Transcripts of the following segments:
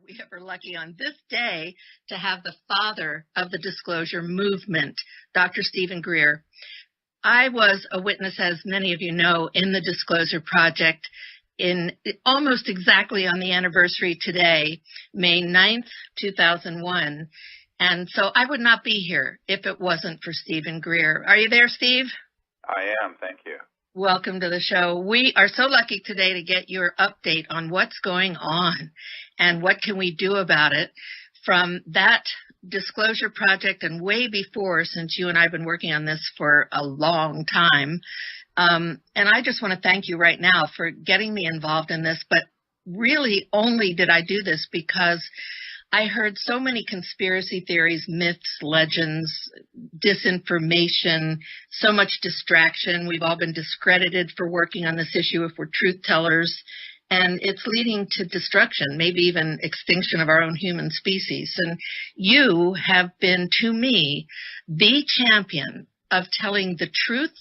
We are lucky on this day to have the father of the disclosure movement, Dr. Stephen Greer. I was a witness, as many of you know, in the Disclosure Project in almost exactly on the anniversary today, May 9th, 2001. And so I would not be here if it wasn't for Stephen Greer. Are you there, Steve? I am. Thank you. Welcome to the show. We are so lucky today to get your update on what's going on and what can we do about it from that disclosure project and way before, since you and I have been working on this for a long time. And I just want to thank you right now for getting me involved in this. But really only did I do this because I heard so many conspiracy theories, myths, legends, disinformation, so much distraction. We've all been discredited for working on this issue if we're truth tellers. And it's leading to destruction, maybe even extinction of our own human species. And you have been, to me, the champion of telling the truth,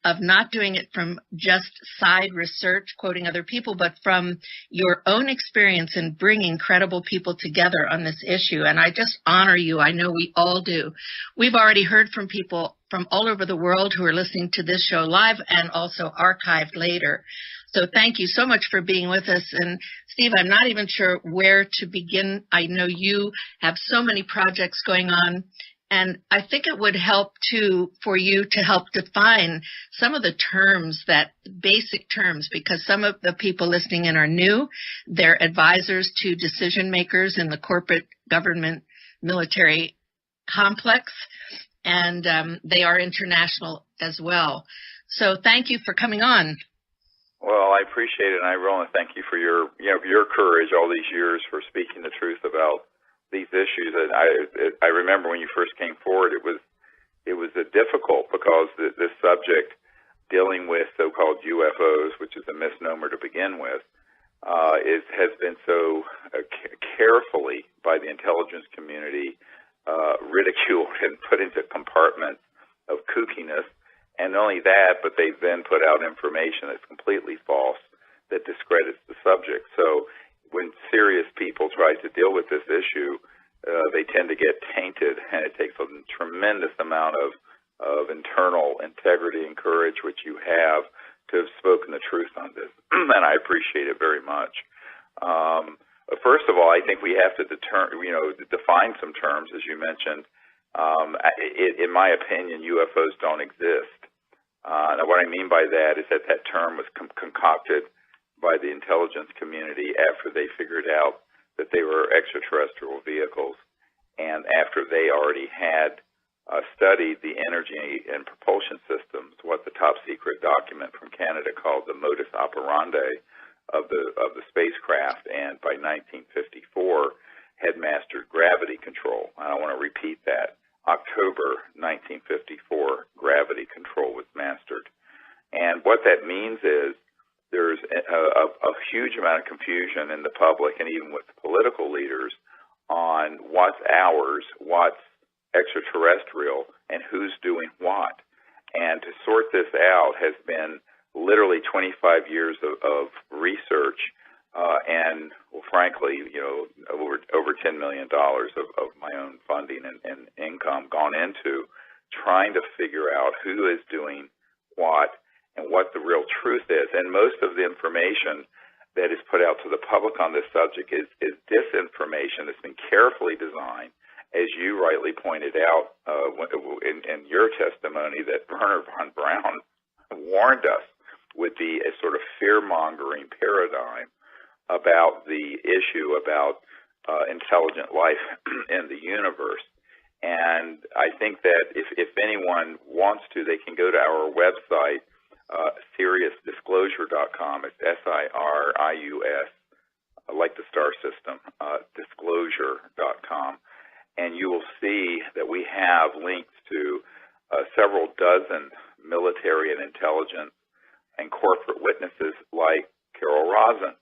of not doing it from just side research, quoting other people, but from your own experience in bringing credible people together on this issue. And I just honor you. I know we all do. We've already heard from people from all over the world who are listening to this show live and also archived later. So thank you so much for being with us. And Steve, I'm not even sure where to begin. I know you have so many projects going on. And I think it would help, too, for you to help define some of the terms, that basic terms, because some of the people listening in are new. They're advisors to decision makers in the corporate government military complex, and they are international as well. So thank you for coming on. Well, I appreciate it, and I really thank you for your courage all these years for speaking the truth about these issues. And I remember when you first came forward, it was difficult because this subject dealing with so-called UFOs, which is a misnomer to begin with, has been so carefully by the intelligence community ridiculed and put into compartments of kookiness. And not only that, but they've then put out information that's completely false that discredits the subject. So when serious people try to deal with this issue, they tend to get tainted, and it takes a tremendous amount of internal integrity and courage, which you have, to have spoken the truth on this, and I appreciate it very much. First of all, I think we have to define some terms, as you mentioned. In my opinion, UFOs don't exist. Now, what I mean by that is that term was concocted by the intelligence community after they figured out that they were extraterrestrial vehicles, and after they already had studied the energy and propulsion systems, what the top secret document from Canada called the modus operandi of the spacecraft, and by 1954 had mastered gravity control. And I want to repeat that. October 1954, gravity control was mastered. And what that means is there's a huge amount of confusion in the public and even with political leaders on what's ours, what's extraterrestrial, and who's doing what. And to sort this out has been literally 25 years of research and, well, frankly, over $10 million of my own funding and income gone into trying to figure out who is doing what and what the real truth is. And most of the information that is put out to the public on this subject is disinformation that's been carefully designed, as you rightly pointed out in your testimony, that Werner von Braun warned us would be a sort of fear-mongering paradigm about the issue about intelligent life in the universe. And I think that if anyone wants to, they can go to our website, SiriusDisclosure.com. It's SIRIUS, like the star system, disclosure.com. And you will see that we have links to several dozen military and intelligence and corporate witnesses like Carol Rosin.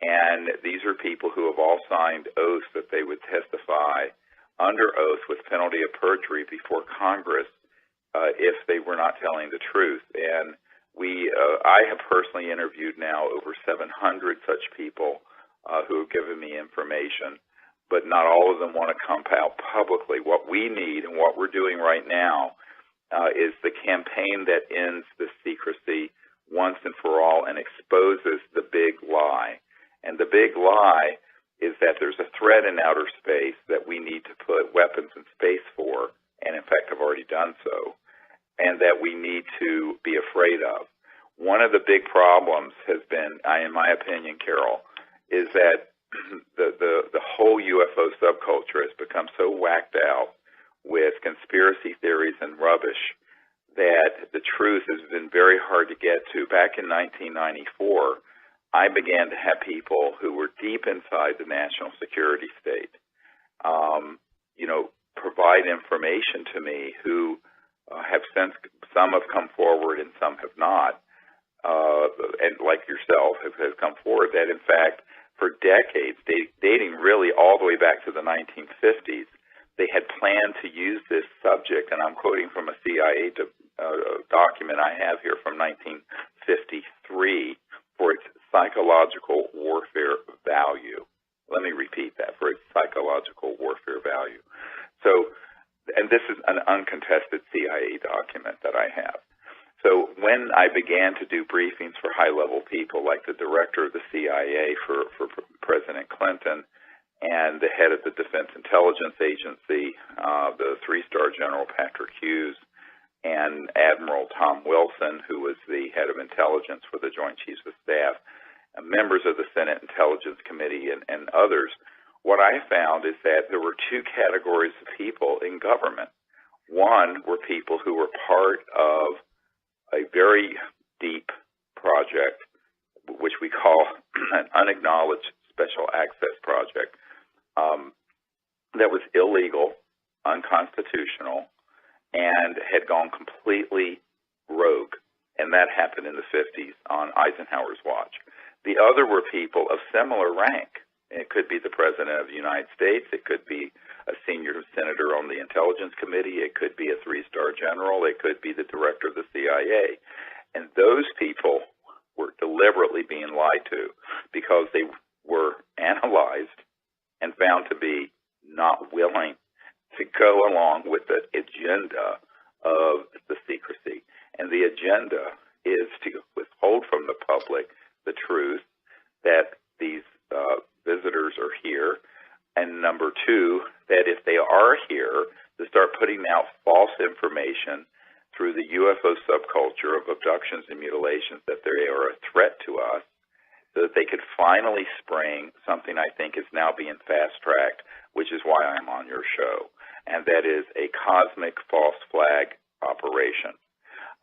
And these are people who have all signed oaths that they would testify under oath with penalty of perjury before Congress if they were not telling the truth. And I have personally interviewed now over 700 such people who have given me information. but not all of them want to come out publicly. What we need and what we're doing right now is the campaign that ends the secrecy once and for all and exposes the big lie. And the big lie is that there's a threat in outer space that we need to put weapons in space for, and in fact have already done so, and that we need to be afraid of. One of the big problems has been, in my opinion, Carol, is that the whole UFO subculture has become so whacked out with conspiracy theories and rubbish that the truth has been very hard to get to. Back in 1994, I began to have people who were deep inside the national security state, provide information to me who have since, some have come forward and some have not, and like yourself have come forward that in fact for decades, dating really all the way back to the 1950s, they had planned to use this subject, and I'm quoting from a CIA document I have here from 1953, for its psychological warfare value. Let me repeat that, for its psychological warfare value. So, and this is an uncontested CIA document that I have. So when I began to do briefings for high-level people like the director of the CIA for President Clinton and the head of the Defense Intelligence Agency, the three-star General Patrick Hughes, and Admiral Tom Wilson, who was the head of intelligence for the Joint Chiefs of Staff, members of the Senate Intelligence Committee, and others, what I found is that there were two categories of people in government. One were people who were part of a very deep project, which we call an unacknowledged special access project, that was illegal, unconstitutional, and had gone completely rogue. And that happened in the 50s on Eisenhower's watch. The other were people of similar rank. It could be the President of the United States. It could be a senior senator on the Intelligence Committee. It could be a three-star general. It could be the director of the CIA. And those people were deliberately being lied to because they were analyzed and found to be not willing to go along with the agenda of the secrecy. And the agenda is to withhold from the public the truth that these visitors are here, and number two, that if they are here, to start putting out false information through the UFO subculture of abductions and mutilations that they are a threat to us, so that they could finally spring something I think is now being fast-tracked, which is why I'm on your show, and that is a cosmic false flag operation.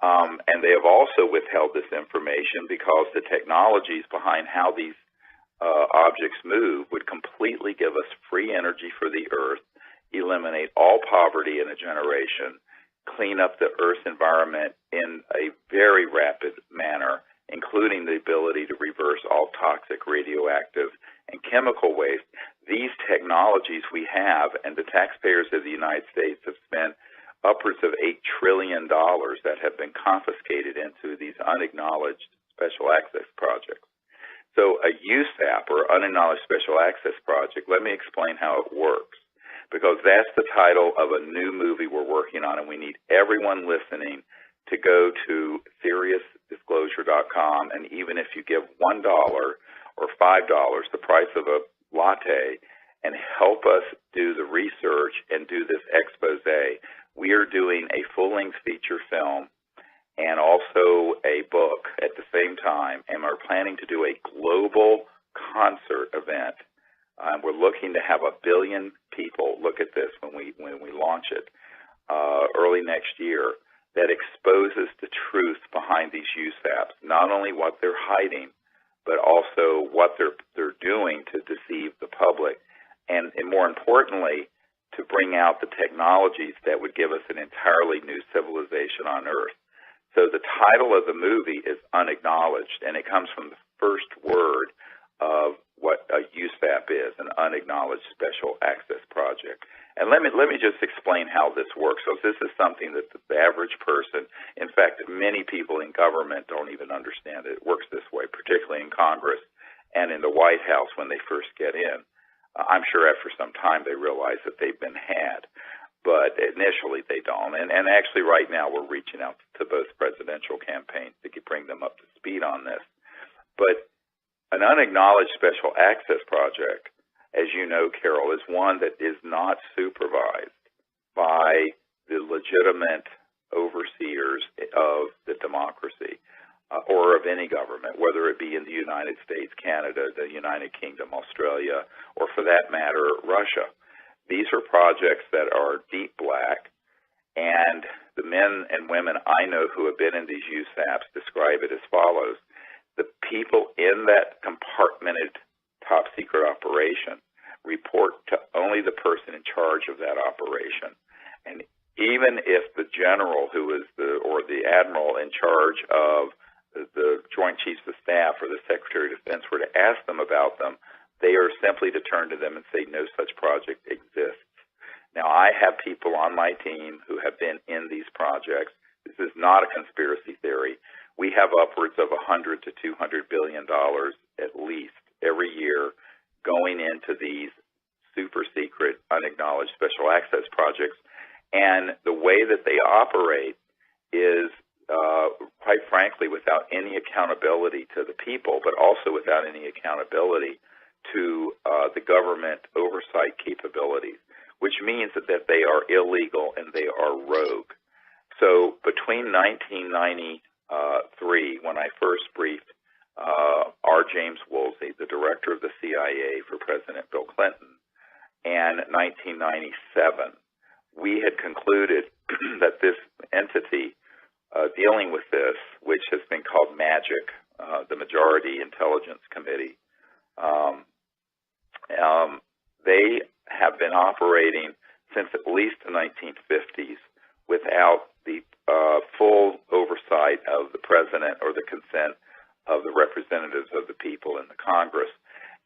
And they have also withheld this information because the technologies behind how these objects move would completely give us free energy for the Earth, eliminate all poverty in a generation, clean up the Earth's environment in a very rapid manner, including the ability to reverse all toxic, radioactive, and chemical waste. These technologies we have, and the taxpayers of the United States have spent upwards of $8 trillion that have been confiscated into these unacknowledged special access projects. So a USAP, or Unacknowledged Special Access Project, let me explain how it works, because that's the title of a new movie we're working on, and we need everyone listening to go to SeriousDisclosure.com, and even if you give $1 or $5, the price of a latte, and help us do the research and do this expose, we are doing a full-length feature film and also a book at the same time, and we're planning to do a global concert event. We're looking to have 1 billion people look at this when we launch it early next year, that exposes the truth behind these USAPs, not only what they're hiding, but also what they're doing to deceive the public, and more importantly, to bring out the technologies that would give us an entirely new civilization on Earth. So the title of the movie is Unacknowledged, and it comes from the first word of what a USAP is, an Unacknowledged Special Access Project. And let me just explain how this works. So this is something that the average person, in fact, many people in government don't even understand it. It works this way, particularly in Congress and in the White House when they first get in. I'm sure after some time they realize that they've been had, but initially they don't. And actually right now we're reaching out to both presidential campaigns to bring them up to speed on this. But an unacknowledged special access project, as you know, Carol, is one that is not supervised by the legitimate overseers of the democracy or of any government, whether it be in the United States, Canada, the United Kingdom, Australia, or for that matter, Russia. These are projects that are deep black, and the men and women I know who have been in these USAPs describe it as follows. The people in that compartmented top secret operation report to only the person in charge of that operation. And even if the general or the admiral in charge of the Joint Chiefs of Staff or the Secretary of Defense were to ask them about them, they are simply to turn to them and say no such project exists. Now, I have people on my team who have been in these projects. This is not a conspiracy theory. We have upwards of $100 to $200 billion at least every year going into these super secret, unacknowledged special access projects. And the way that they operate is, quite frankly, without any accountability to the people, but also without any accountability to the government oversight capabilities, which means that they are illegal and they are rogue. So between 1993, when I first briefed R. James Woolsey, the director of the CIA for President Bill Clinton, and 1997, we had concluded that this entity dealing with this, which has been called MAGIC, the Majority Intelligence Committee, they have been operating since at least the 1950s without the full oversight of the president or the consent of the representatives of the people in the Congress,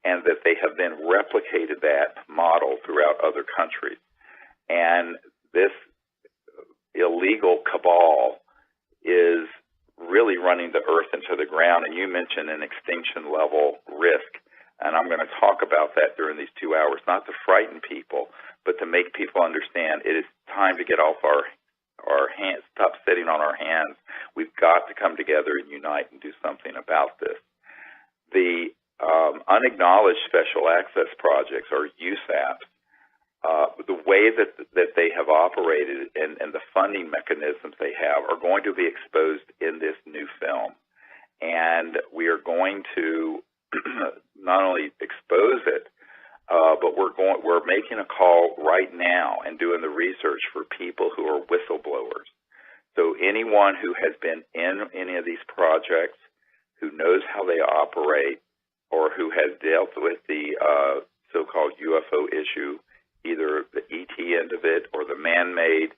and that they have then replicated that model throughout other countries. And this illegal cabal is really running the earth into the ground. And you mentioned an extinction level risk, and I'm going to talk about that during these 2 hours, not to frighten people, but to make people understand it is time to get off our hands, stop sitting on our hands. We've got to come together and unite and do something about this. The unacknowledged special access projects, or USAPs, the way that they have operated and the funding mechanisms they have are going to be exposed in this new film. And we are going to not only expose it, but we're making a call right now and doing the research for people who are whistleblowers. So anyone who has been in any of these projects, who knows how they operate, or who has dealt with the so-called UFO issue, either the ET end of it or the man-made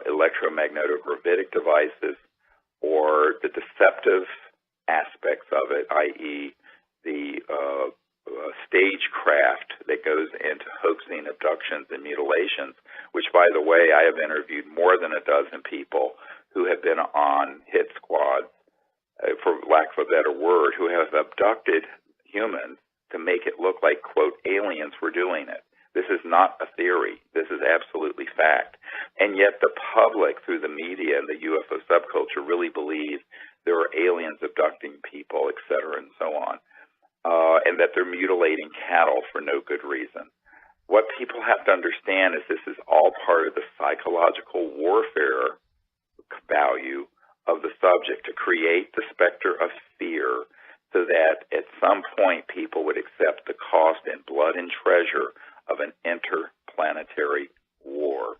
electromagnetic devices, or the deceptive aspects of it, i.e. the stagecraft that goes into hoaxing abductions and mutilations, which, by the way, I have interviewed more than a dozen people who have been on hit squads, for lack of a better word, who have abducted humans to make it look like, quote, aliens were doing it. This is not a theory. This is absolutely fact. And yet the public, through the media and the UFO subculture, really believe there are aliens abducting people, et cetera, and so on, and that they're mutilating cattle for no good reason. What people have to understand is this is all part of the psychological warfare value of the subject to create the specter of fear so that at some point people would accept the cost in blood and treasure of an interplanetary war.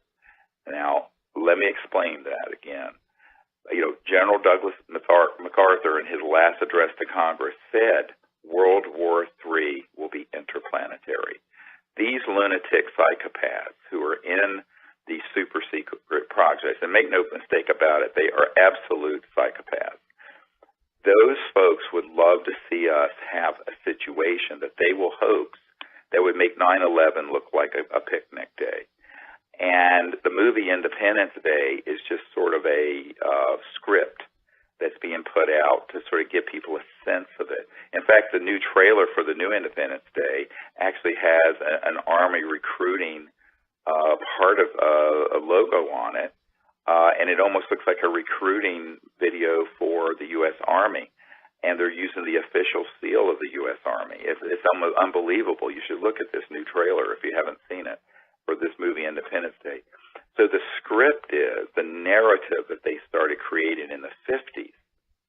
Now, let me explain that again. General Douglas MacArthur, in his last address to Congress, said World War III will be interplanetary. These lunatic psychopaths who are in these super secret projects, and make no mistake about it, they are absolute psychopaths. Those folks would love to see us have a situation that they will hoax that would make 9/11 look like a picnic day. And the movie Independence Day is just sort of a script that's being put out to sort of give people a sense of it. In fact, the new trailer for the new Independence Day actually has an Army recruiting part of a logo on it, and it almost looks like a recruiting video for the U.S. Army. And they're using the official seal of the U.S. Army. It's almost unbelievable. You should look at this new trailer if you haven't seen it for this movie Independence Day. So the script is, the narrative that they started creating in the 50s,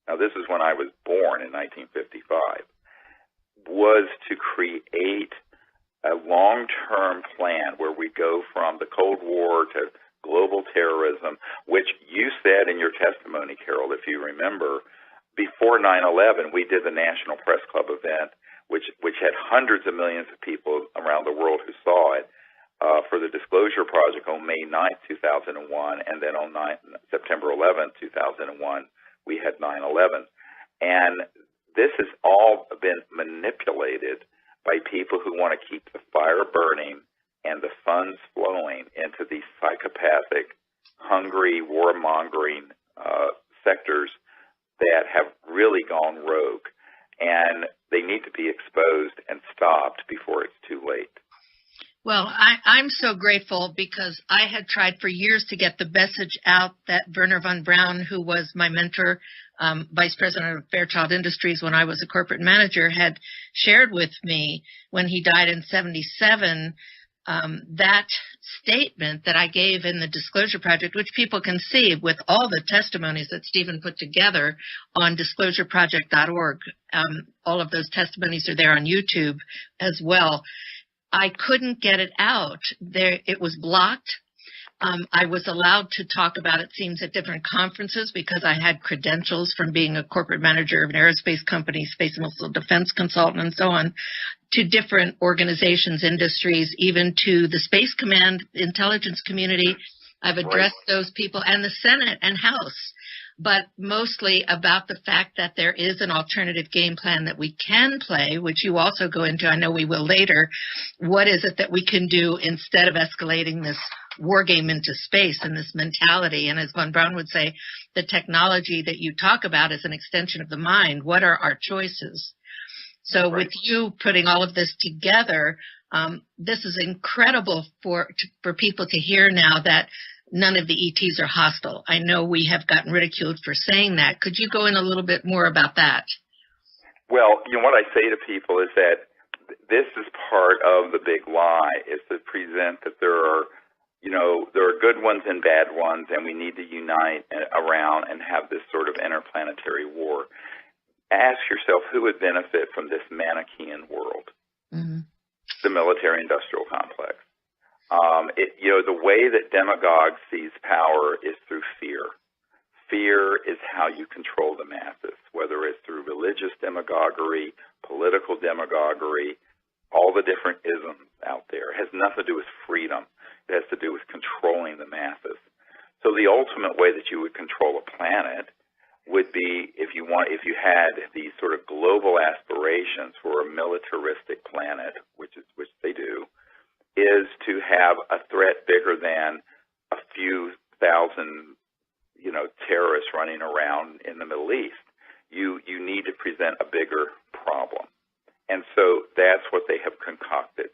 now this is when I was born in 1955, was to create a long-term plan where we go from the Cold War to global terrorism, which you said in your testimony, Carol, if you remember, before 9/11, we did the National Press Club event, which had hundreds of millions of people around the world who saw it, for the Disclosure Project on May 9th, 2001, and then on September 11th, 2001, we had 9/11. And this has all been manipulated by people who want to keep the fire burning and the funds flowing into these psychopathic, hungry, warmongering sectors that have really gone rogue, and they need to be exposed and stopped before it's too late. Well, I'm so grateful because I had tried for years to get the message out that Werner von Braun, who was my mentor, vice president of Fairchild Industries when I was a corporate manager, had shared with me when he died in 1977, that statement that I gave in the Disclosure Project, which people can see with all the testimonies that Stephen put together on disclosureproject.org. All of those testimonies are there on YouTube as well. I couldn't get it out. It was blocked. I was allowed to talk about it, seems, at different conferences because I had credentials from being a corporate manager of an aerospace company, space and missile defense consultant, and so on, to different organizations, industries, even to the Space Command intelligence community. I've addressed those people and the Senate and House, but mostly about the fact that there is an alternative game plan that we can play, which you also go into. I know we will later. What is it that we can do instead of escalating this war game into space and this mentality? And as von Braun would say, the technology that you talk about is an extension of the mind. What are our choices? So with you putting all of this together, this is incredible for people to hear now that none of the ETs are hostile. I know we have gotten ridiculed for saying that. Could you go in a little bit more about that? Well, what I say to people is that this is part of the big lie, is to present that there are good ones and bad ones, and we need to unite around and have this sort of interplanetary war. Ask yourself who would benefit from this Manichaean world, the military-industrial complex. The way that demagogue sees power is through fear. Fear is how you control the masses, whether it's through religious demagoguery, political demagoguery, all the different isms out there. It has nothing to do with freedom. It has to do with controlling the masses. So the ultimate way that you would control a planet would be if you had these sort of global aspirations for a militaristic planet, which they do, is to have a threat bigger than a few thousand, terrorists running around in the Middle East. You need to present a bigger problem. And so that's what they have concocted.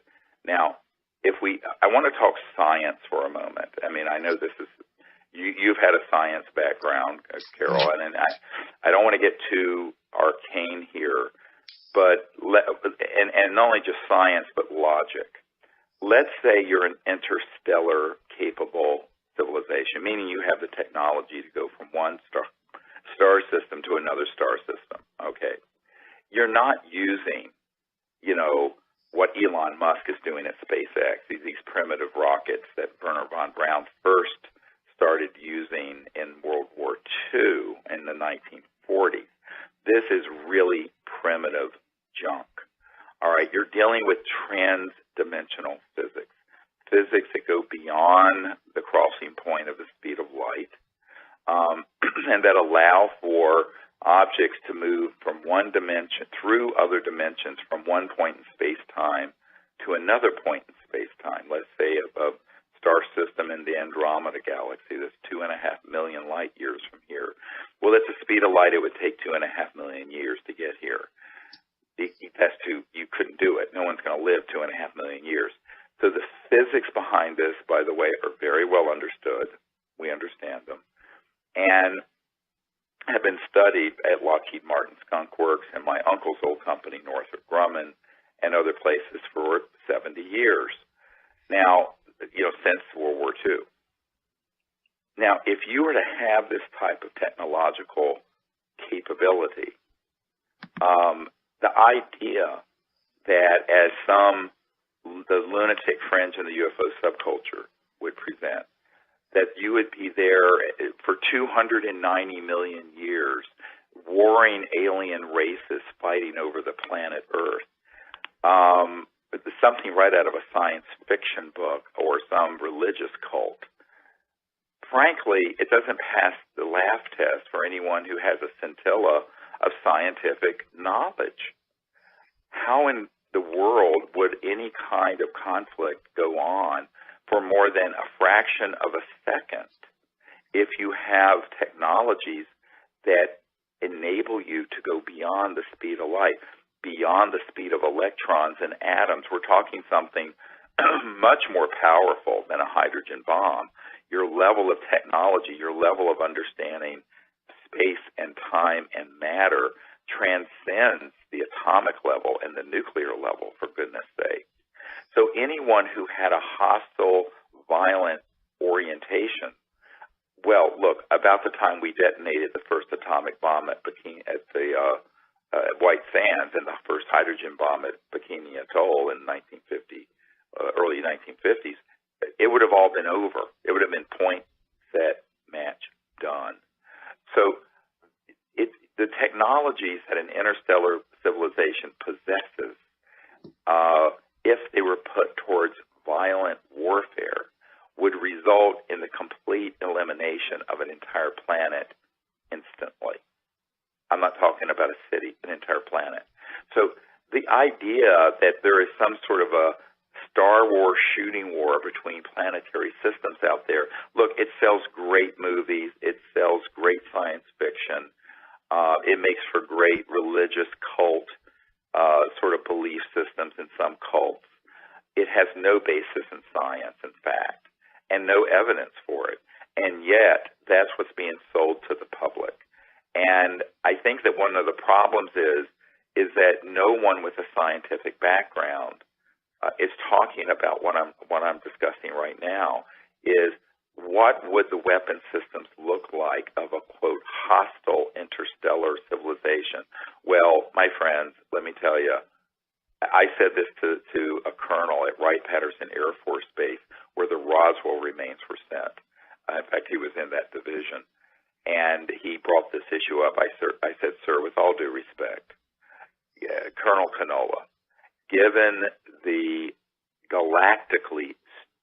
Now, I want to talk science for a moment. I mean, I know this is, you've had a science background, Carol, and I don't want to get too arcane here, but, and not only just science, but logic. Let's say you're an interstellar capable civilization, meaning you have the technology to go from one star system to another star system, okay? You're not using, what Elon Musk is doing at SpaceX, these primitive rockets that Werner von Braun first started using in World War II in the 1940s. This is really primitive junk. All right, you're dealing with trans-dimensional physics, physics that go beyond the crossing point of the speed of light, and that allow for objects to move from one dimension through other dimensions from one point in space-time to another point in space-time. Let's say a star system in the Andromeda galaxy that's 2.5 million light years from here. Well, at the speed of light, it would take 2.5 million years to get here. You couldn't do it. No one's going to live 2.5 million years. So the physics behind this, by the way, are very well understood. We understand them. And have been studied at Lockheed Martin Skunk Works and my uncle's old company, Northrop Grumman, and other places for 70 years. Now, since World War II. Now, if you were to have this type of technological capability, the idea that, as the lunatic fringe in the UFO subculture would present, that you would be there for 290 million years, warring alien races fighting over the planet Earth, something right out of a science fiction book or some religious cult. Frankly, it doesn't pass the laugh test for anyone who has a scintilla of scientific knowledge. How in the world would any kind of conflict go on for more than a fraction of a second if you have technologies that enable you to go beyond the speed of light, beyond the speed of electrons and atoms? We're talking something much more powerful than a hydrogen bomb. Your level of technology, your level of understanding space and time and matter transcends the atomic level and the nuclear level, for goodness sake. So anyone who had a hostile, violent orientation, well, look, about the time we detonated the first atomic bomb at White Sands and the first hydrogen bomb at Bikini Atoll in early 1950s, it would have all been over. It would have been point, set, match, done. So the technologies that an interstellar civilization possesses, if they were put towards violent warfare, would result in the complete elimination of an entire planet instantly. I'm not talking about a city, an entire planet. So the idea that there is some sort of a Star Wars shooting war between planetary systems out there, look, it sells great movies, it sells great science fiction, it makes for great religious cult sort of belief systems in some cults. It has no basis in science, in fact, and no evidence for it. And yet, that's what's being sold to the public. And I think that one of the problems is that no one with a scientific background is talking about what I'm discussing right now, is what would the weapon systems look like of a, quote, hostile interstellar civilization? Well, my friends, let me tell you, I said this to a colonel at Wright-Patterson Air Force Base where the Roswell remains were sent. In fact, he was in that division. And he brought this issue up. I said, sir, with all due respect, Colonel Canola, given the galactically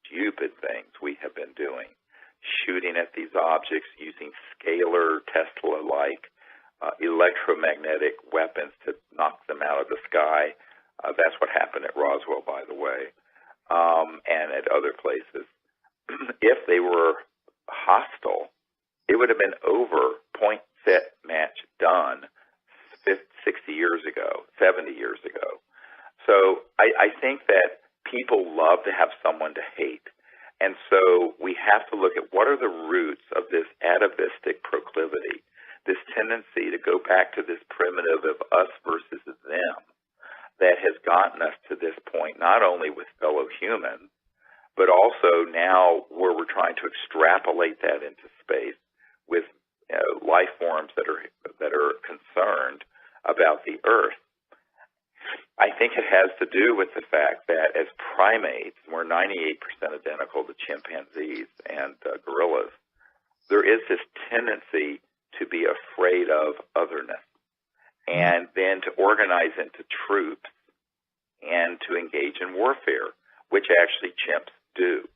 stupid things we have been doing, shooting at these objects using scalar Tesla-like electromagnetic weapons to knock them out of the sky. That's what happened at Roswell, by the way, and at other places. If they were hostile, it would have been over, point, set, match, done 60 years ago, 70 years ago. So I think that people love to have someone to hate. And so we have to look at what are the roots of this atavistic proclivity, this tendency to go back to this primitive of us versus them that has gotten us to this point, not only with fellow humans, but also now where we're trying to extrapolate that into space with life forms that are concerned about the Earth. I think it has to do with the fact that as primates, we're 98% identical to chimpanzees and gorillas. There is this tendency to be afraid of otherness and then to organize into troops and to engage in warfare, which actually chimps do.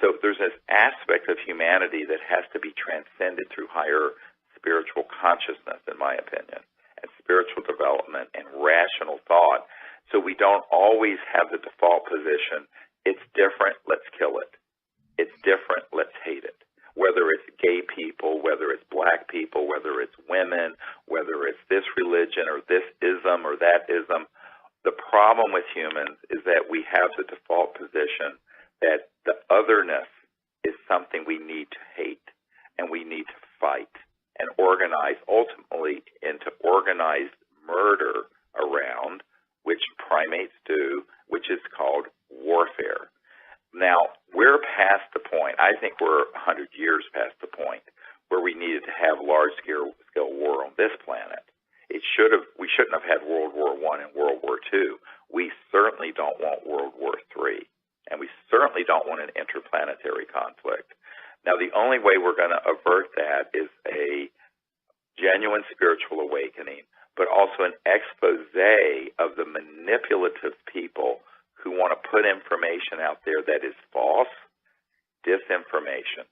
So there's this aspect of humanity that has to be transcended through higher spiritual consciousness, in my opinion, and spiritual development and rational thought. So we don't always have the default position, it's different, let's kill it. It's different, let's hate it. Whether it's gay people, whether it's black people, whether it's that the otherness is something we need to hate and we need to fight and organize ultimately into organized murder around, which primates do, which is called warfare. Now, we're past the point, I think we're 100 years past the point where we needed to have large-scale war on this planet. We shouldn't have had World War I and World War II. We certainly don't want World War III, and we certainly don't want an interplanetary conflict. Now, the only way we're going to avert that is a genuine spiritual awakening, but also an expose of the manipulative people who want to put information out there that is false, disinformation,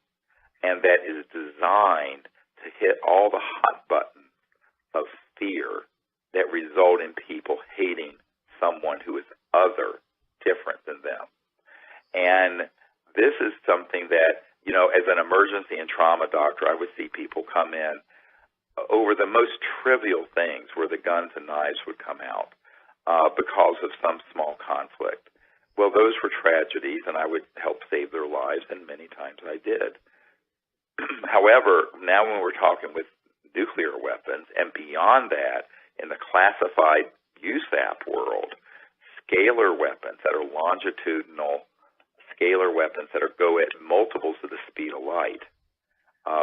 and that is designed to hit all the hot buttons of fear that result in people hating someone who is other, different than them. And this is something that, as an emergency and trauma doctor, I would see people come in over the most trivial things where the guns and knives would come out because of some small conflict. Well, those were tragedies, and I would help save their lives, and many times I did. However, now when we're talking with nuclear weapons, and beyond that, in the classified USAP world, scalar weapons that are longitudinal, scalar weapons that go at multiples of the speed of light,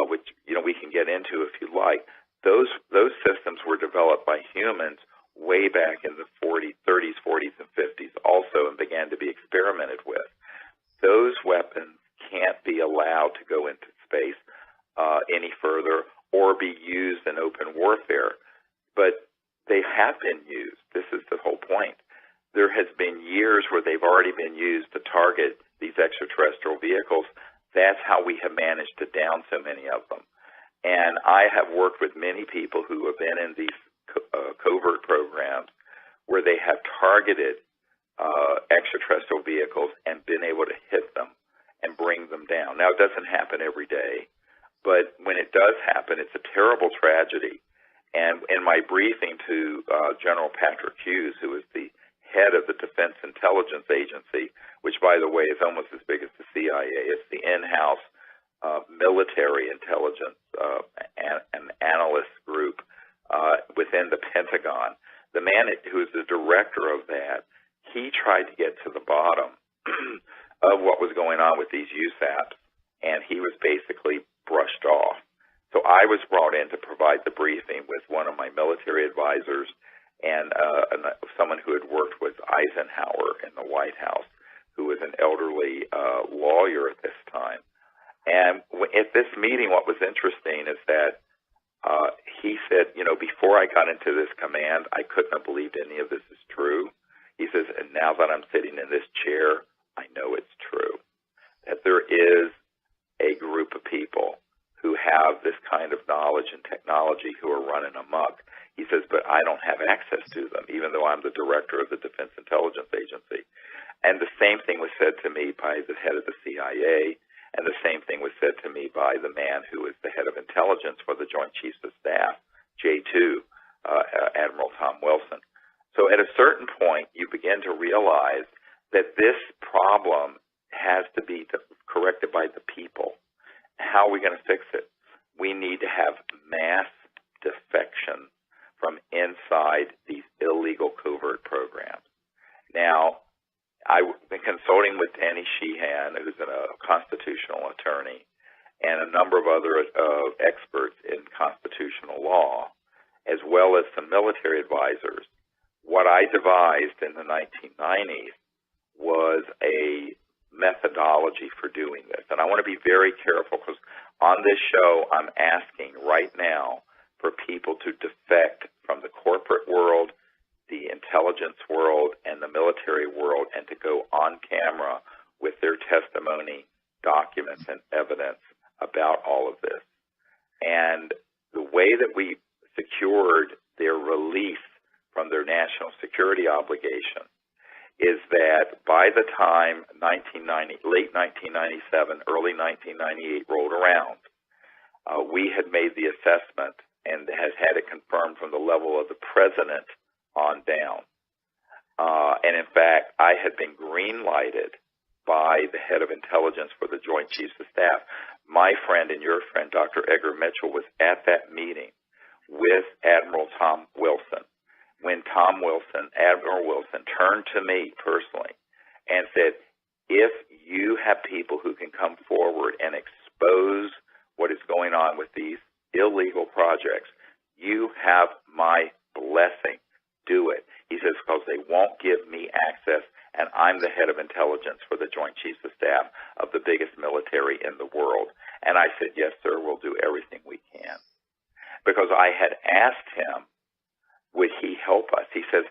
which we can get into if you like. Those systems were developed by humans way back in the 30s, 40s, and 50s also, and began to be experimented with. Those weapons can't be allowed to go into space any further or be used in open warfare. But they have been used. This is the whole point. There has been years where they've already been used to target these extraterrestrial vehicles. That's how we have managed to down so many of them. And I have worked with many people who have been in these covert programs where they have targeted extraterrestrial vehicles and been able to hit them and bring them down. Now, it doesn't happen every day, but when it does happen, it's a terrible tragedy. And in my briefing to General Patrick Hughes, who is the head of the Defense Intelligence Agency, which, by the way, is almost as big as the CIA. It's the in-house military intelligence and analyst group within the Pentagon. The man who's the director of that, he tried to get to the bottom of what was going on with these USAPs, and he was basically brushed off. So I was brought in to provide the briefing with one of my military advisors and someone who had worked with Eisenhower in the White House, who was an elderly lawyer at this time. And at this meeting, what was interesting is that he said, before I got into this command, I couldn't have believed any of this is true. He says, and now that I'm sitting in this chair, I know it's true, that there is a group of people who have this kind of knowledge and technology who are running amok. He says, but I don't have access to them, even though I'm the director of the Defense Intelligence Agency. And the same thing was said to me by the head of the CIA, and the same thing was said to me by the man who is the head of intelligence for the Joint Chiefs of Staff, J2, Admiral Tom Wilson. So at a certain point, you begin to realize that this problem has to be corrected by the people. How are we going to fix it? We need to have mass defection from inside these illegal covert programs. Now, I've been consulting with Danny Sheehan, who's a constitutional attorney, and a number of other experts in constitutional law, as well as some military advisors. What I devised in the 1990s was a methodology for doing this. And I want to be very careful because on this show, I'm asking right now for people to defect from the corporate world, the intelligence world, and the military world, and to go on camera with their testimony, documents, and evidence about all of this. And the way that we secured their release from their national security obligation is that by the time late 1997, early 1998 rolled around, we had made the assessment and has had it confirmed from the level of the president on down. And in fact, I had been green-lighted by the head of intelligence for the Joint Chiefs of Staff. My friend and your friend, Dr. Edgar Mitchell, was at that meeting with Admiral Tom Wilson when Admiral Wilson, turned to me personally and said, if you have people who can come forward and expose what is going on with these illegal projects, you have my blessing. Do it. He says, because they won't give me access, and I'm the head of intelligence for the Joint Chiefs of Staff of the biggest military in the world. And I said, yes, sir, we'll do everything we can. Because I had asked him, would he help us? He says,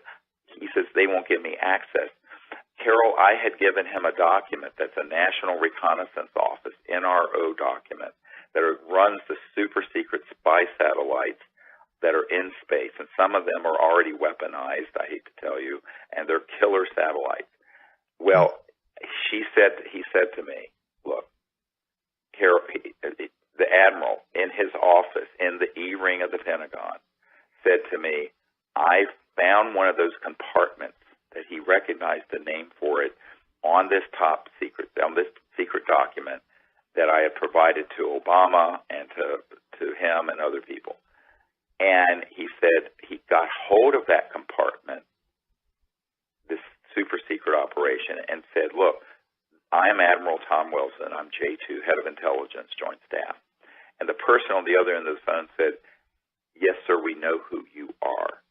they won't give me access. Carol, I had given him a document that's a National Reconnaissance Office, NRO document, that runs the super secret spy satellites that are in space, and some of them are already weaponized, I hate to tell you, and they're killer satellites. Well, he said to me, look, Carol, the Admiral in his office in the E-ring of the Pentagon said to me, I found one of those compartments that he recognized the name for it on this secret document that I had provided to Obama and to him and other people. And he said he got hold of that compartment, this super secret operation, and said, look, I'm Admiral Tom Wilson. I'm J2, Head of Intelligence, Joint Staff. And the person on the other end of the phone said, yes, sir, we know who you are.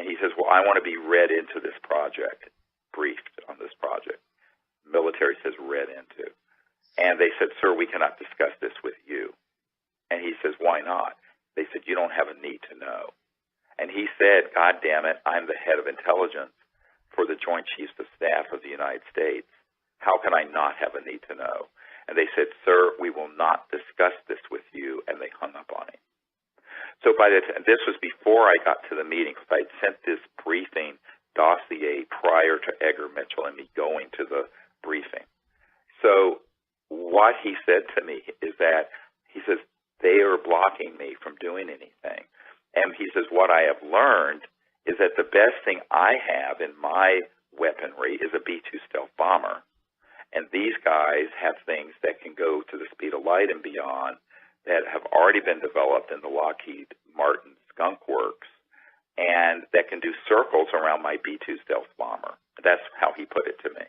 And he says, well, I want to be read into this project, briefed on this project. Military says read into. And they said, sir, we cannot discuss this with you. And he says, why not? They said, you don't have a need to know. And he said, God damn it, I'm the head of intelligence for the Joint Chiefs of Staff of the United States. How can I not have a need to know? And they said, sir, we will not discuss this with you. And they hung up on him. So this was before I got to the meeting, because I'd sent this briefing dossier prior to Edgar Mitchell and me going to the briefing. So what he said to me is that, he says, they are blocking me from doing anything. And he says, what I have learned is that the best thing I have in my weaponry is a B-2 stealth bomber. And these guys have things that can go to the speed of light and beyond that have already been developed in the Lockheed Martin Skunk Works and that can do circles around my B-2 stealth bomber. That's how he put it to me.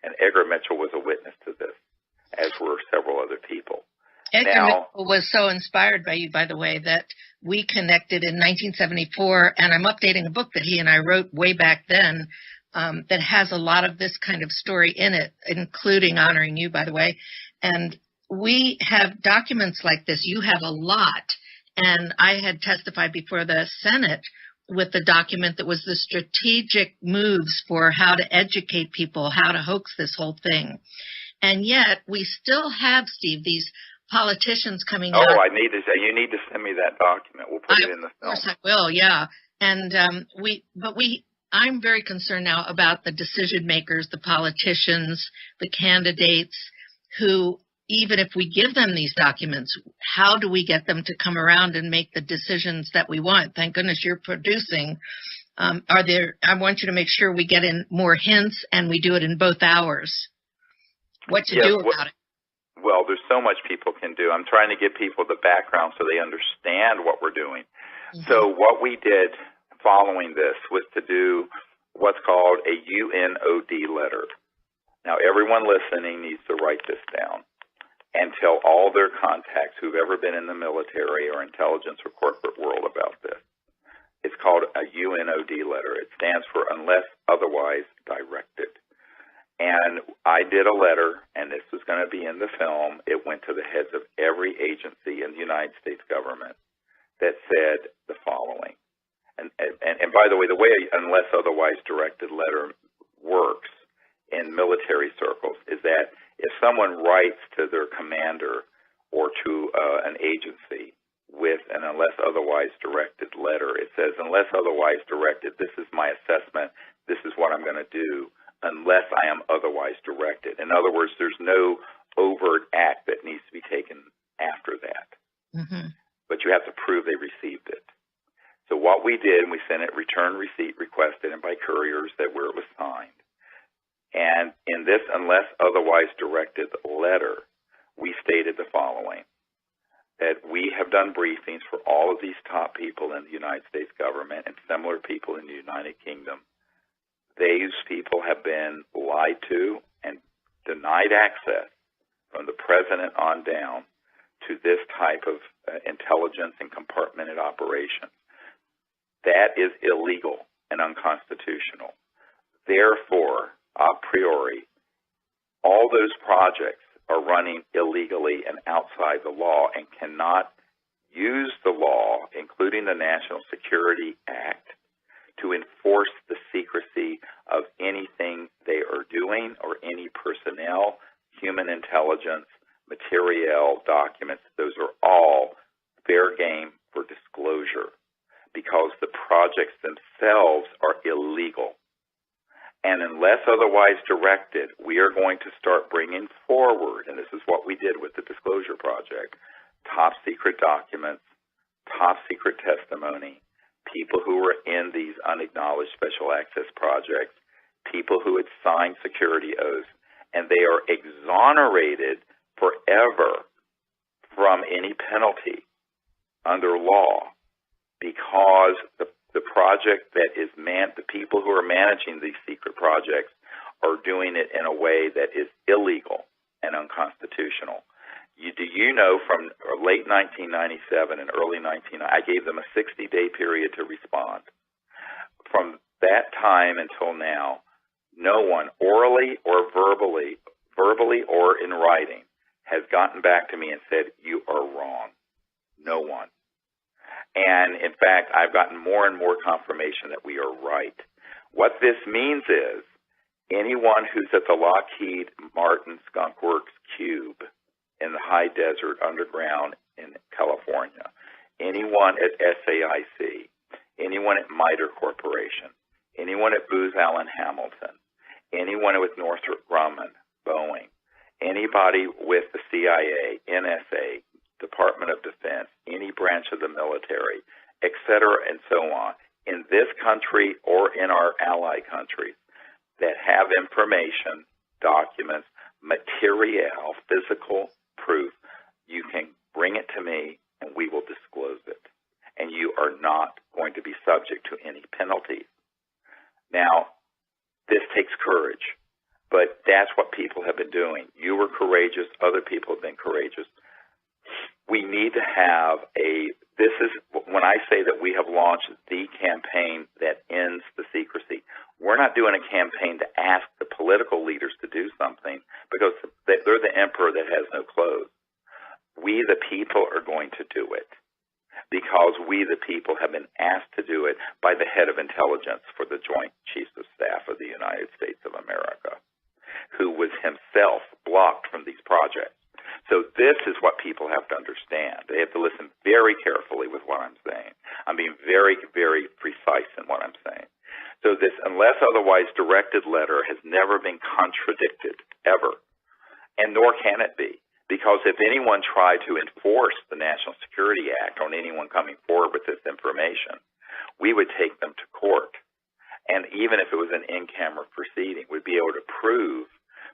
And Edgar Mitchell was a witness to this, as were several other people. Edgar Mitchell was so inspired by you, by the way, that we connected in 1974, and I'm updating a book that he and I wrote way back then that has a lot of this kind of story in it, including honoring you, by the way. And we have documents like this. You have a lot. And I had testified before the Senate with the document that was the strategic moves for how to educate people, how to hoax this whole thing. And yet we still have, Steve, these politicians coming out. Oh, you need to send me that document. We'll put it in the film. Of course I will, yeah. And I'm very concerned now about the decision makers, the politicians, the candidates who, even if we give them these documents, how do we get them to come around and make the decisions that we want? Thank goodness you're producing. I want you to make sure we get in more hints and we do it in both hours. What to do about it? Well, there's so much people can do. I'm trying to give people the background so they understand what we're doing. Mm-hmm. So what we did following this was to do what's called a UNOD letter. Now, everyone listening needs to write this down and tell all their contacts who've ever been in the military or intelligence or corporate world about this. It's called a UNOD letter. It stands for Unless Otherwise Directed. And I did a letter, and this was going to be in the film. It went to the heads of every agency in the United States government that said the following. And by the way unless otherwise directed letter works in military circles is that if someone writes to their commander or to an agency with an unless otherwise directed letter, it says, unless otherwise directed, this is my assessment, this is what I'm going to do, unless I am otherwise directed. In other words, there's no overt act that needs to be taken after that. Mm-hmm. But you have to prove they received it. So what we did, we sent it return receipt requested and by couriers that where it was signed. And in in this unless otherwise directed letter, we stated the following, that we have done briefings for all of these top people in the United States government and similar people in the United Kingdom. These people have been lied to and denied access from the president on down to this type of intelligence and compartmented operation. That is illegal and unconstitutional. Therefore, a priori, all those projects are running illegally and outside the law and cannot use the law, including the National Security Act, to enforce the secrecy of anything they are doing or any personnel, human intelligence, material, documents. Those are all fair game for disclosure because the projects themselves are illegal. And unless otherwise directed, we are going to start bringing forward, and this is what we did with the Disclosure Project, top secret documents, top secret testimony, people who were in these unacknowledged special access projects, people who had signed security oaths, and they are exonerated forever from any penalty under law because the project that is the people who are managing these secret projects are doing it in a way that is illegal and unconstitutional. Do you know from late 1997 and early 1990, I gave them a 60-day period to respond. From that time until now, no one orally or verbally or in writing has gotten back to me and said, you are wrong. No one. And in fact, I've gotten more and more confirmation that we are right. What this means is anyone who's at the Lockheed Martin Skunk Works Cube in the high desert underground in California, anyone at SAIC, anyone at MITRE Corporation, anyone at Booz Allen Hamilton, anyone with Northrop Grumman, Boeing, anybody with the CIA, NSA, Department of Defense, any branch of the military, et cetera, and so on, in this country or in our ally countries that have information, documents, material, physical proof, you can bring it to me and we will disclose it. And you are not going to be subject to any penalties. Now, this takes courage, but that's what people have been doing. You were courageous. Other people have been courageous. We need to have this is when I say that we have launched the campaign that ends the secrecy. We're not doing a campaign to ask the political leaders to do something because they're the emperor that has no clothes. We, the people, are going to do it because we, the people, have been asked to do it by the head of intelligence for the Joint Chiefs of Staff of the United States of America, who was himself blocked from these projects. So this is what people have to understand. They have to listen very carefully with what I'm saying. I'm being very, very precise in what I'm saying. So this unless otherwise directed letter has never been contradicted, ever, and nor can it be. Because if anyone tried to enforce the National Security Act on anyone coming forward with this information, we would take them to court. And even if it was an in-camera proceeding, we'd be able to prove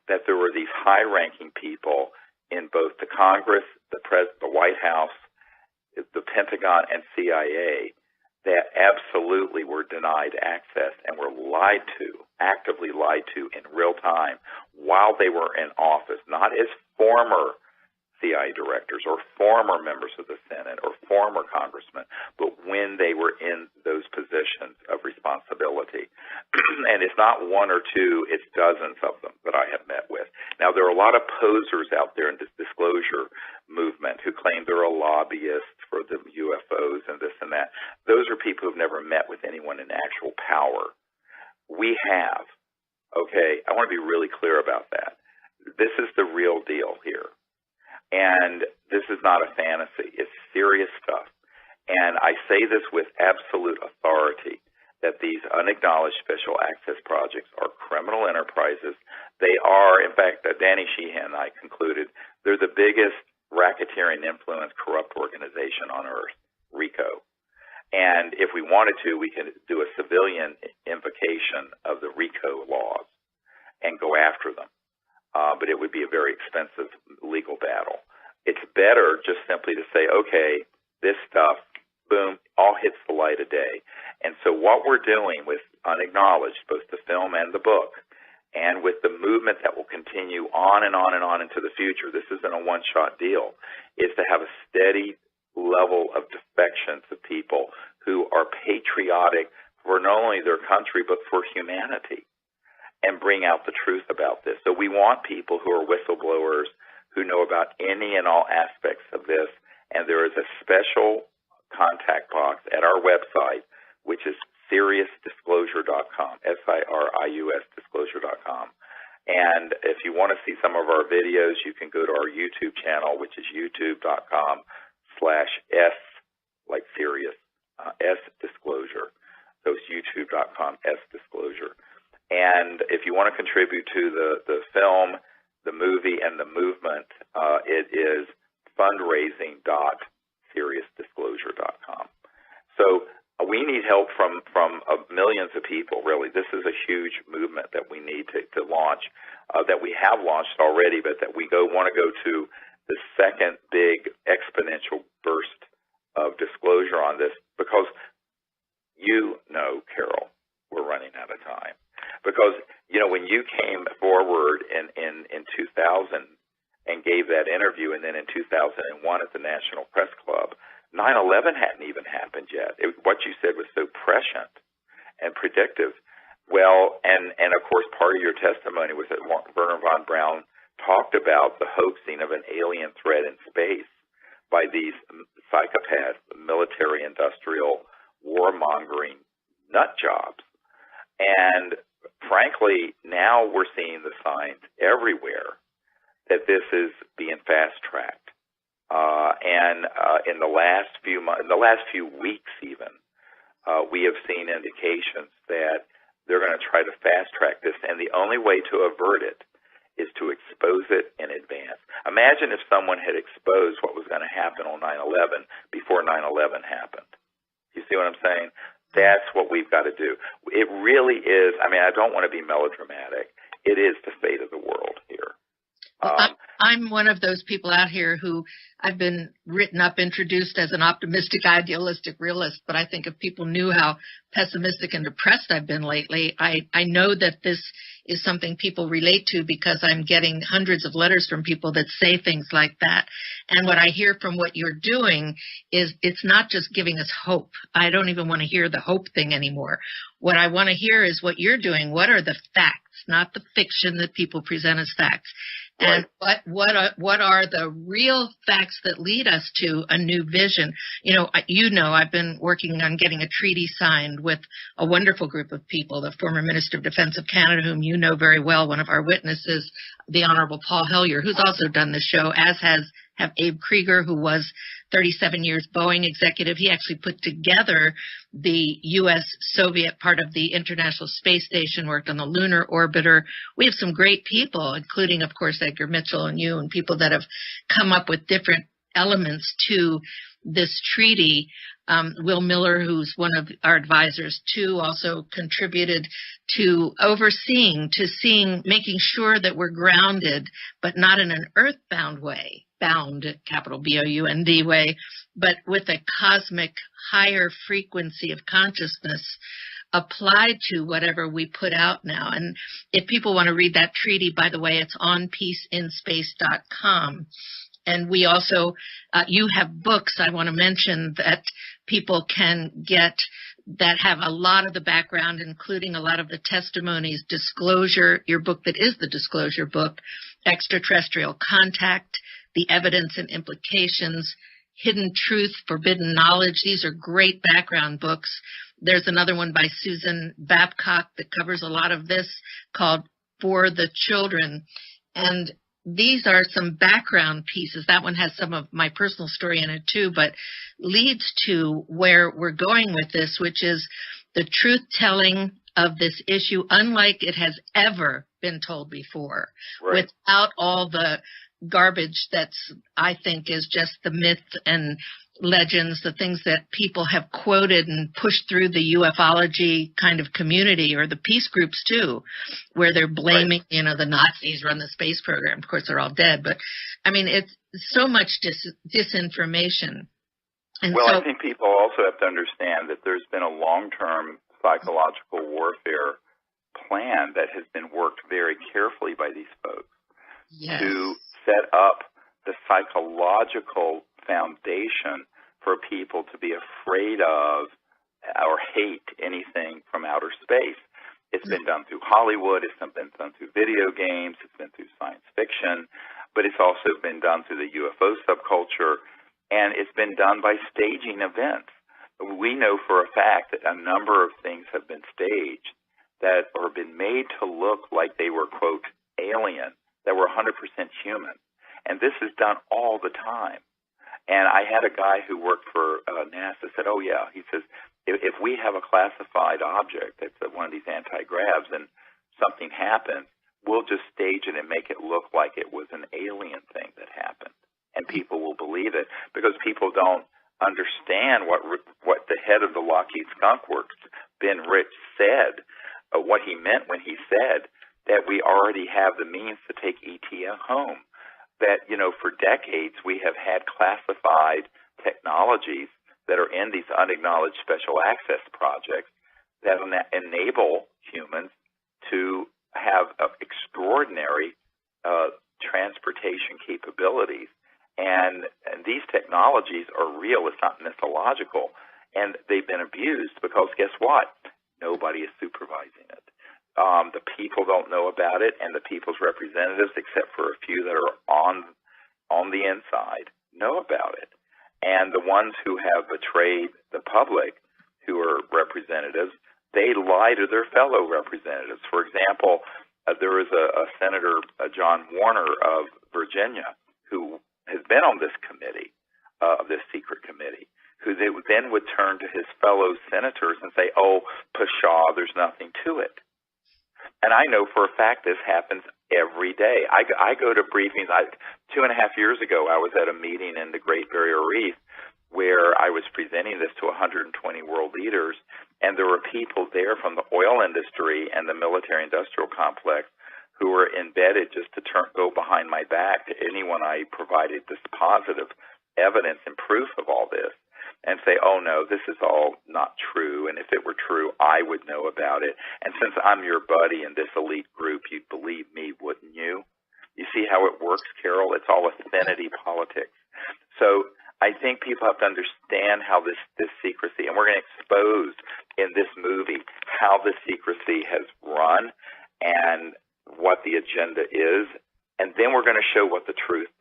that there were these high-ranking people in both the Congress, the White House, the Pentagon, and CIA that absolutely were denied access and were lied to, actively lied to in real time while they were in office, not as former CIA directors or former members of the Senate or former congressmen, but when they were in those positions of responsibility. And it's not one or two, it's dozens of them that I have met with. Now, there are a lot of posers out there in this disclosure movement who claim they're a lobbyist for the UFOs and this and that. Those are people who've never met with anyone in actual power. We have. Okay, I want to be really clear about that. This is the real deal here. And this is not a fantasy. It's serious stuff. And I say this with absolute authority, that these unacknowledged special access projects are criminal enterprises. They are, in fact, Danny Sheehan and I concluded, they're the biggest racketeering influence corrupt organization on earth, RICO. And if we wanted to, we could do a civilian invocation of the RICO laws and go after them. but it would be a very expensive legal battle. It's better just simply to say, okay, this stuff, boom, all hits the light of day. And so what we're doing with Unacknowledged, both the film and the book, and with the movement that will continue on and on and on into the future, this isn't a one-shot deal, is to have a steady level of defection to people who are patriotic for not only their country but for humanity, and bring out the truth about this. So we want people who are whistleblowers, who know about any and all aspects of this, and there is a special contact box at our website, which is SiriusDisclosure.com, SIRIUS Disclosure.com. And if you want to see some of our videos, you can go to our YouTube channel, which is youtube.com/S, like Sirius, S Disclosure. So it's youtube.com, S Disclosure. And if you want to contribute to the film, the movie, and the movement, it is fundraising.SiriusDisclosure.com. So we need help from millions of people, really. This is a huge movement that we need to launch, that we have launched already, but that we want to go to the second big exponential burst of disclosure on this, because Carol, we're running out of time. Because, when you came forward in 2000 and gave that interview, and then in 2001 at the National Press Club, 9/11 hadn't even happened yet. What you said was so prescient and predictive. Well, and of course, part of your testimony was that Wernher von Braun talked about the hoaxing of an alien threat in space by these psychopaths, military-industrial, warmongering nut jobs. And frankly, now we're seeing the signs everywhere that this is being fast-tracked. And in the last few months, in the last few weeks even, we have seen indications that they're going to try to fast-track this, and the only way to avert it is to expose it in advance. Imagine if someone had exposed what was going to happen on 9/11 before 9/11 happened. You see what I'm saying? That's what we've got to do. It really is. I mean, I don't want to be melodramatic. It is the fate of the world here. I'm one of those people out here who I've been written up, introduced as an optimistic, idealistic realist, but I think if people knew how pessimistic and depressed I've been lately, I know that this is something people relate to, because I'm getting hundreds of letters from people that say things like that. And what I hear from what you're doing is it's not just giving us hope. I don't even want to hear the hope thing anymore. What I want to hear is what you're doing. What are the facts, not the fiction that people present as facts? And what are the real facts that lead us to a new vision? I've been working on getting a treaty signed with a wonderful group of people. The former Minister of Defense of Canada, whom you know very well, one of our witnesses, the Honorable Paul Hellyer, who's also done the show, as have Abe Krieger, who was 37 years Boeing executive. He actually put together the U.S.-Soviet part of the International Space Station, worked on the lunar orbiter. We have some great people, including, of course, Edgar Mitchell and you, and people that have come up with different elements to this treaty. Will Miller, who's one of our advisors too, also contributed to making sure that we're grounded, but not in an earthbound way, bound, capital Bound way, but with a cosmic higher frequency of consciousness applied to whatever we put out now. And if people want to read that treaty, by the way, it's on peaceinspace.com. And we also, you have books I want to mention that people can get that have a lot of the background, including a lot of the testimonies. Disclosure, your book that is the disclosure book, Extraterrestrial Contact, The Evidence and Implications, Hidden Truth, Forbidden Knowledge. These are great background books. There's another one by Susan Babcock that covers a lot of this, called For the Children. And these are some background pieces. That one has some of my personal story in it too, but leads to where we're going with this, which is the truth-telling of this issue, unlike it has ever been told before, without all the garbage that's, I think, is just the myth and legends, the things that people have quoted and pushed through the ufology kind of community, or the peace groups too, where they're blaming, the Nazis run the space program. Of course, they're all dead, but I mean, it's so much disinformation. And I think people also have to understand that there's been a long-term psychological warfare plan that has been worked very carefully by these folks to set up the psychological foundation for people to be afraid of or hate anything from outer space. It's been done through Hollywood, it's been done through video games, it's been through science fiction, but it's also been done through the UFO subculture, and it's been done by staging events. We know for a fact that a number of things have been staged that have been made to look like they were, quote, alien, that were 100% human. And this is done all the time. And I had a guy who worked for NASA said, oh, yeah, he says, if we have a classified object that's one of these anti-gravs and something happens, we'll just stage it and make it look like it was an alien thing that happened. And people will believe it because people don't understand what the head of the Lockheed Skunk Works, Ben Rich, said, what he meant when he said that we already have the means to take ET home. That, for decades we have had classified technologies that are in these unacknowledged special access projects that enable humans to have extraordinary transportation capabilities. And these technologies are real. It's not mythological. And they've been abused because guess what? Nobody is supervising it. The people don't know about it, and the people's representatives, except for a few that are on the inside, know about it. And the ones who have betrayed the public, who are representatives, they lie to their fellow representatives. For example, there is a Senator, John Warner of Virginia, who has been on this committee, this secret committee, who they then would turn to his fellow senators and say, oh, pshaw, there's nothing to it. And I know for a fact this happens every day. I go to briefings. 2.5 years ago, I was at a meeting in the Great Barrier Reef where I was presenting this to 120 world leaders, and there were people there from the oil industry and the military-industrial complex who were embedded just to go behind my back to anyone I provided this positive evidence and proof of all this, and say, oh, no, this is all not true, and if it were true, I would know about it. And since I'm your buddy in this elite group, you'd believe me, wouldn't you? You see how it works, Carol? It's all affinity politics. So I think people have to understand how this secrecy, and we're going to expose in this movie how the secrecy has run and what the agenda is, and then we're going to show what the truth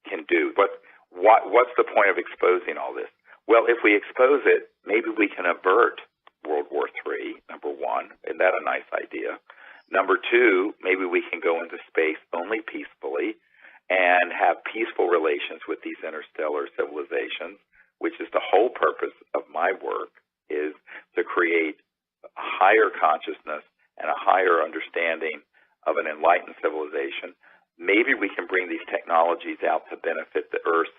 can do. What's the point of exposing all this? Well, if we expose it, maybe we can avert World War III, number one. Isn't that a nice idea? Number two, maybe we can go into space only peacefully and have peaceful relations with these interstellar civilizations, which is the whole purpose of my work, is to create a higher consciousness and a higher understanding of an enlightened civilization. Maybe we can bring these technologies out to benefit the Earth's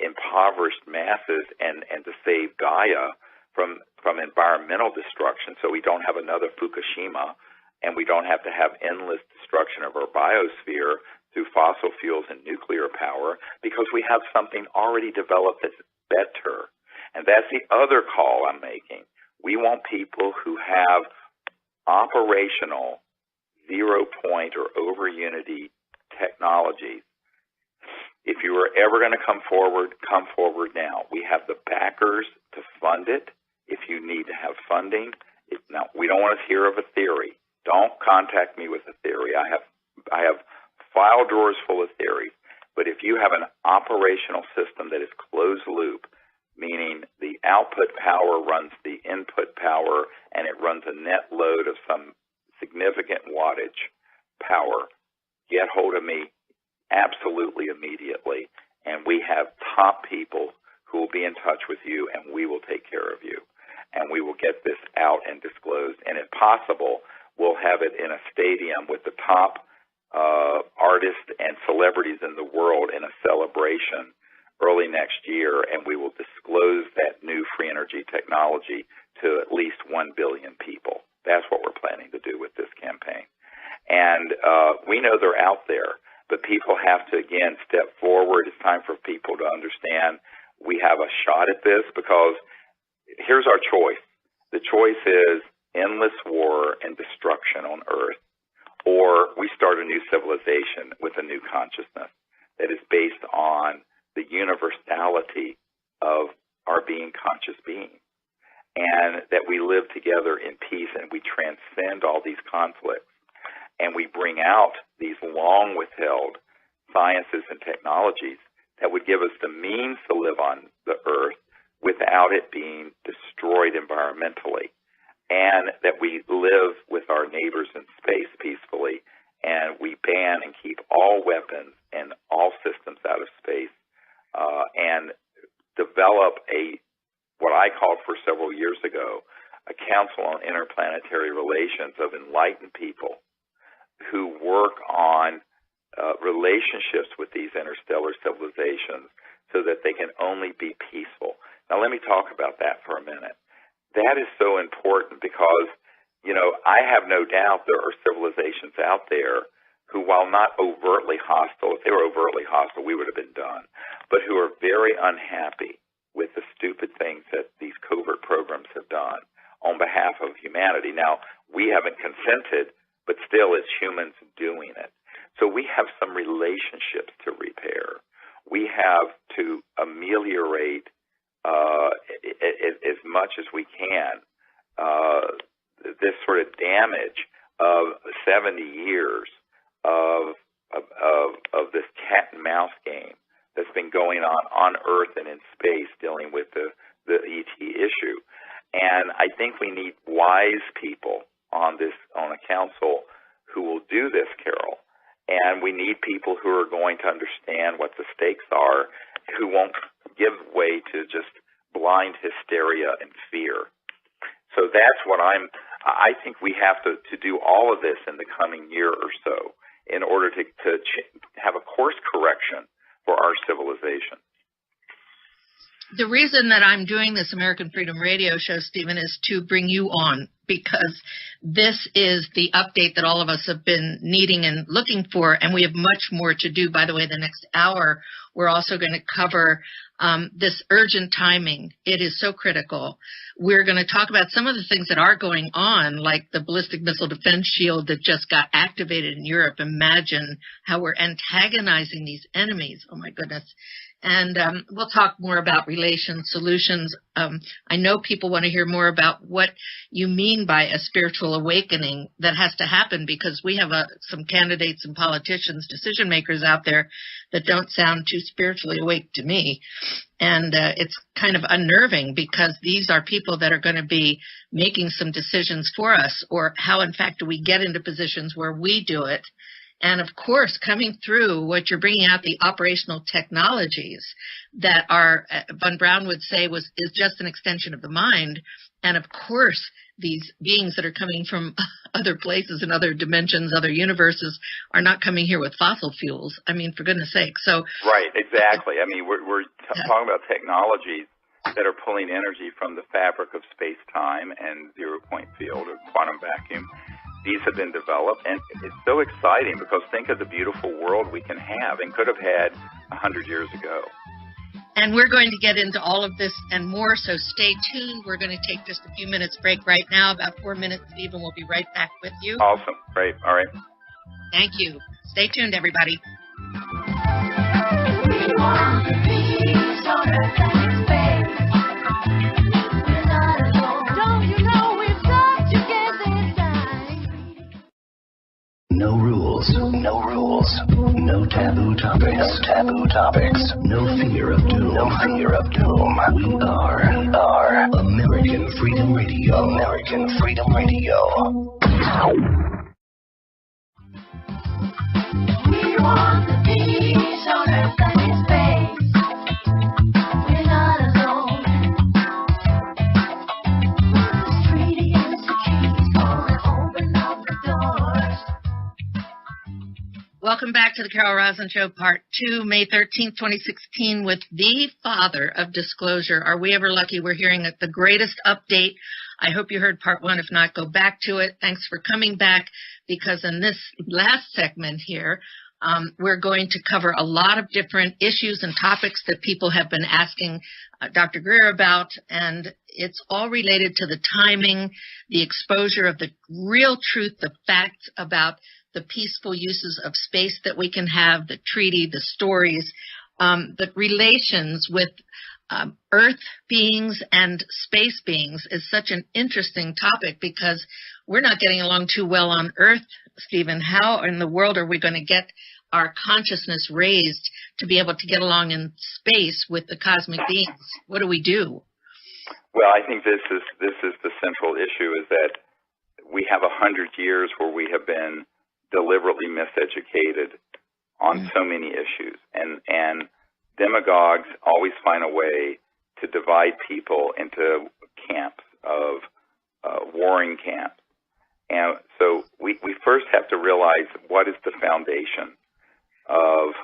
impoverished masses and to save Gaia from environmental destruction, so we don't have another Fukushima and we don't have to have endless destruction of our biosphere through fossil fuels and nuclear power, because we have something already developed that's better. And that's the other call I'm making. We want people who have operational zero-point or over-unity technologies. If you are ever going to come forward now. We have the backers to fund it if you need to have funding. Now, we don't want to hear of a theory. Don't contact me with a theory. I have file drawers full of theories. But if you have an operational system that is closed loop, meaning the output power runs the input power and it runs a net load of some significant wattage power, get hold of me absolutely immediately, and we have top people who will be in touch with you, and we will take care of you, and we will get this out and disclosed, and if possible, we'll have it in a stadium with the top artists and celebrities in the world in a celebration early next year, and we will disclose that new free energy technology to at least 1 billion people. That's what we're planning to do with this campaign. And we know they're out there, but people have to, again, step forward. It's time for people to understand we have a shot at this, because here's our choice. The choice is endless war and destruction on Earth, or we start a new civilization with a new consciousness that is based on the universality of our being conscious beings, and that we live together in peace and we transcend all these conflicts, and we bring out these long withheld sciences and technologies that would give us the means to live on the Earth without it being destroyed environmentally, and that we live with our neighbors in space peacefully, and we ban and keep all weapons and all systems out of space, and develop what I called for several years ago, a Council on Interplanetary Relations of enlightened people who work on relationships with these interstellar civilizations so that they can only be peaceful. Now, let me talk about that for a minute. That is so important because, I have no doubt there are civilizations out there who, while not overtly hostile, if they were overtly hostile, we would have been done, but who are very unhappy with the stupid things that these covert programs have done on behalf of humanity. Now, we haven't consented, but still it's humans doing it. So we have some relationships to repair. We have to ameliorate as much as we can this sort of damage of 70 years of this cat and mouse game that's been going on Earth and in space, dealing with the ET issue. And I think we need wise people on a council who will do this, Carol. And we need people who are going to understand what the stakes are, who won't give way to just blind hysteria and fear. So that's what I think we have to do all of this in the coming year or so in order to have a course correction for our civilization. The reason that I'm doing this American Freedom Radio show, Stephen, is to bring you on, because this is the update that all of us have been needing and looking for, and we have much more to do. By the way, the next hour, we're also going to cover this urgent timing. It is so critical. We're going to talk about some of the things that are going on, like the ballistic missile defense shield that just got activated in Europe. Imagine how we're antagonizing these enemies. Oh, my goodness. And we'll talk more about relations, solutions. I know people want to hear more about what you mean by a spiritual awakening that has to happen, because we have some candidates and politicians, decision makers out there that don't sound too spiritually awake to me. And it's kind of unnerving, because these are people that are going to be making some decisions for us, or how, in fact, do we get into positions where we do it. And, of course, coming through what you're bringing out, the operational technologies that are, Von Braun would say, is just an extension of the mind. And, of course, these beings that are coming from other places and other dimensions, other universes, are not coming here with fossil fuels. I mean, for goodness sake. So right, exactly. I mean, we're talking about technologies that are pulling energy from the fabric of space-time and zero-point field or quantum vacuum. These have been developed, and it's so exciting because think of the beautiful world we can have and could have had 100 years ago. And we're going to get into all of this and more, so stay tuned. We're going to take just a few minutes break right now, about 4 minutes, Stephen. We'll be right back with you. Awesome. Great. All right. Thank you. Stay tuned, everybody. No rules, no rules, no taboo topics, no taboo topics, no fear of doom, no fear of doom. We are American Freedom Radio, American Freedom Radio. We want the peace on earth and in space. We're not alone. This treaty is the keys, gonna open up the doors. Welcome back back to the Carol Rosin Show, Part 2, May 13th, 2016, with the father of disclosure. Are we ever lucky? We're hearing the greatest update. I hope you heard Part 1. If not, go back to it. Thanks for coming back, because in this last segment here, we're going to cover a lot of different issues and topics that people have been asking Dr. Greer about, and it's all related to the timing, the exposure of the real truth, the facts about the peaceful uses of space that we can have, the treaty, the stories, the relations with Earth beings and space beings is such an interesting topic, because we're not getting along too well on Earth, Stephen. How in the world are we going to get our consciousness raised to be able to get along in space with the cosmic beings? What do we do? Well, I think this is the central issue, is that we have 100 years where we have been deliberately miseducated on so many issues, and demagogues always find a way to divide people into camps of warring camps. And so we first have to realize what is the foundation of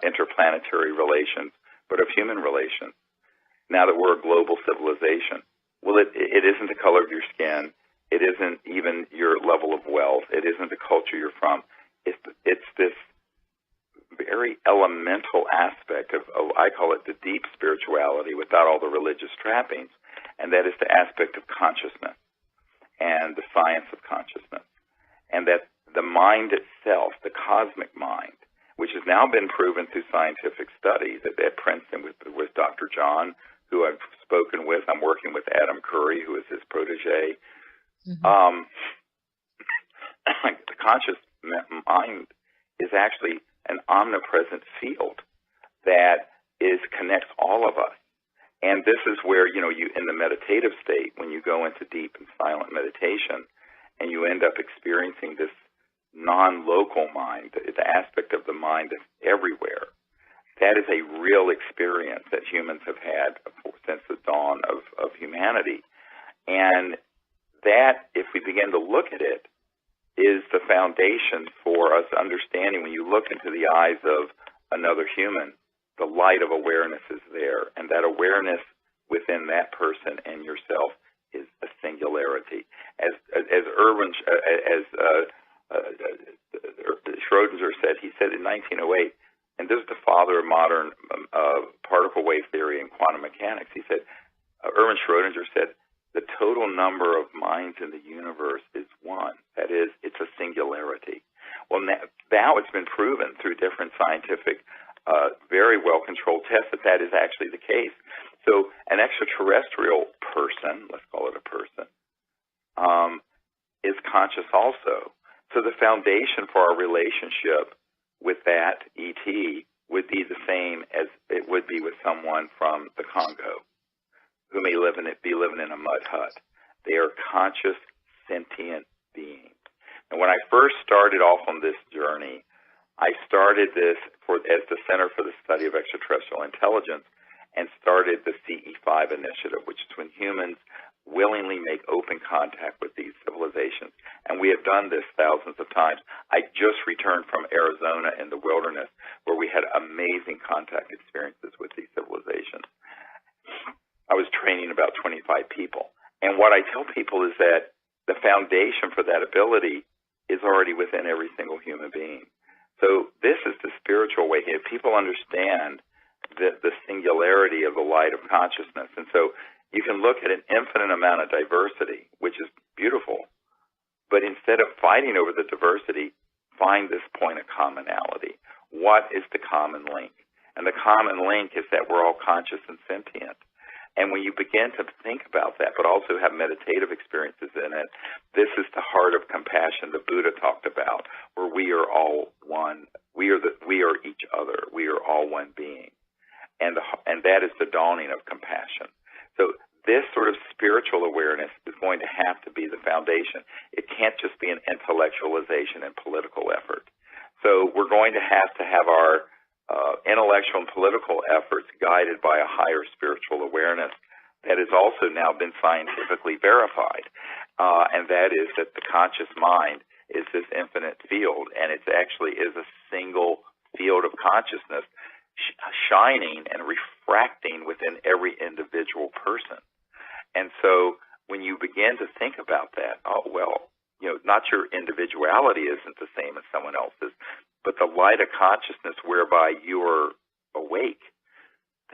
interplanetary relations, but of human relations, now that we're a global civilization. Well, it isn't the color of your skin. It isn't even your level of wealth. It isn't the culture you're from. It's this very elemental aspect of, I call it the deep spirituality without all the religious trappings, and that is the aspect of consciousness and the science of consciousness. And that the mind itself, the cosmic mind, which has now been proven through scientific studies at Princeton with Dr. John, who I've spoken with. I'm working with Adam Curry, who is his protege. Mm-hmm. The conscious mind is actually an omnipresent field that connects all of us. And this is where, you in the meditative state, when you go into deep and silent meditation, and you end up experiencing this non-local mind, the aspect of the mind that's everywhere, that is a real experience that humans have had since the dawn of humanity. And that, if we begin to look at it, is the foundation for us understanding. When you look into the eyes of another human, the light of awareness is there, and that awareness within that person and yourself is a singularity. As Schrodinger said, he said in 1908, and this is the father of modern particle wave theory and quantum mechanics. He said, Erwin Schrodinger said, the total number of minds in the universe is one. That is, it's a singularity. Well, now it's been proven through different scientific, very well-controlled tests that is actually the case. So an extraterrestrial person, let's call it a person, is conscious also. So the foundation for our relationship with that ET would be the same as it would be with someone from the Congo who may be living in a mud hut. They are conscious, sentient beings. And when I first started off on this journey, I started this as the Center for the Study of Extraterrestrial Intelligence, and started the CE5 initiative, which is when humans willingly make open contact with these civilizations. And we have done this thousands of times. I just returned from Arizona in the wilderness, where we had amazing contact experiences with these civilizations. I was training about 25 people. And what I tell people is that the foundation for that ability is already within every single human being. So this is the spiritual awakening. If people understand the singularity of the light of consciousness. And so you can look at an infinite amount of diversity, which is beautiful, but instead of fighting over the diversity, find this point of commonality. What is the common link? And the common link is that we're all conscious and sentient. And when you begin to think about that, but also have meditative experiences in it, this is the heart of compassion the Buddha talked about, where we are all one. We are each other. We are all one being. And that is the dawning of compassion. So this sort of spiritual awareness is going to have to be the foundation. It can't just be an intellectualization and political effort. So we're going to have our intellectual and political efforts guided by a higher spiritual awareness that has also now been scientifically verified, and that is that the conscious mind is this infinite field, and it actually is a single field of consciousness shining and refracting within every individual person. And so when you begin to think about that, oh, well, not your individuality isn't the same as someone else's, but the light of consciousness whereby you are awake,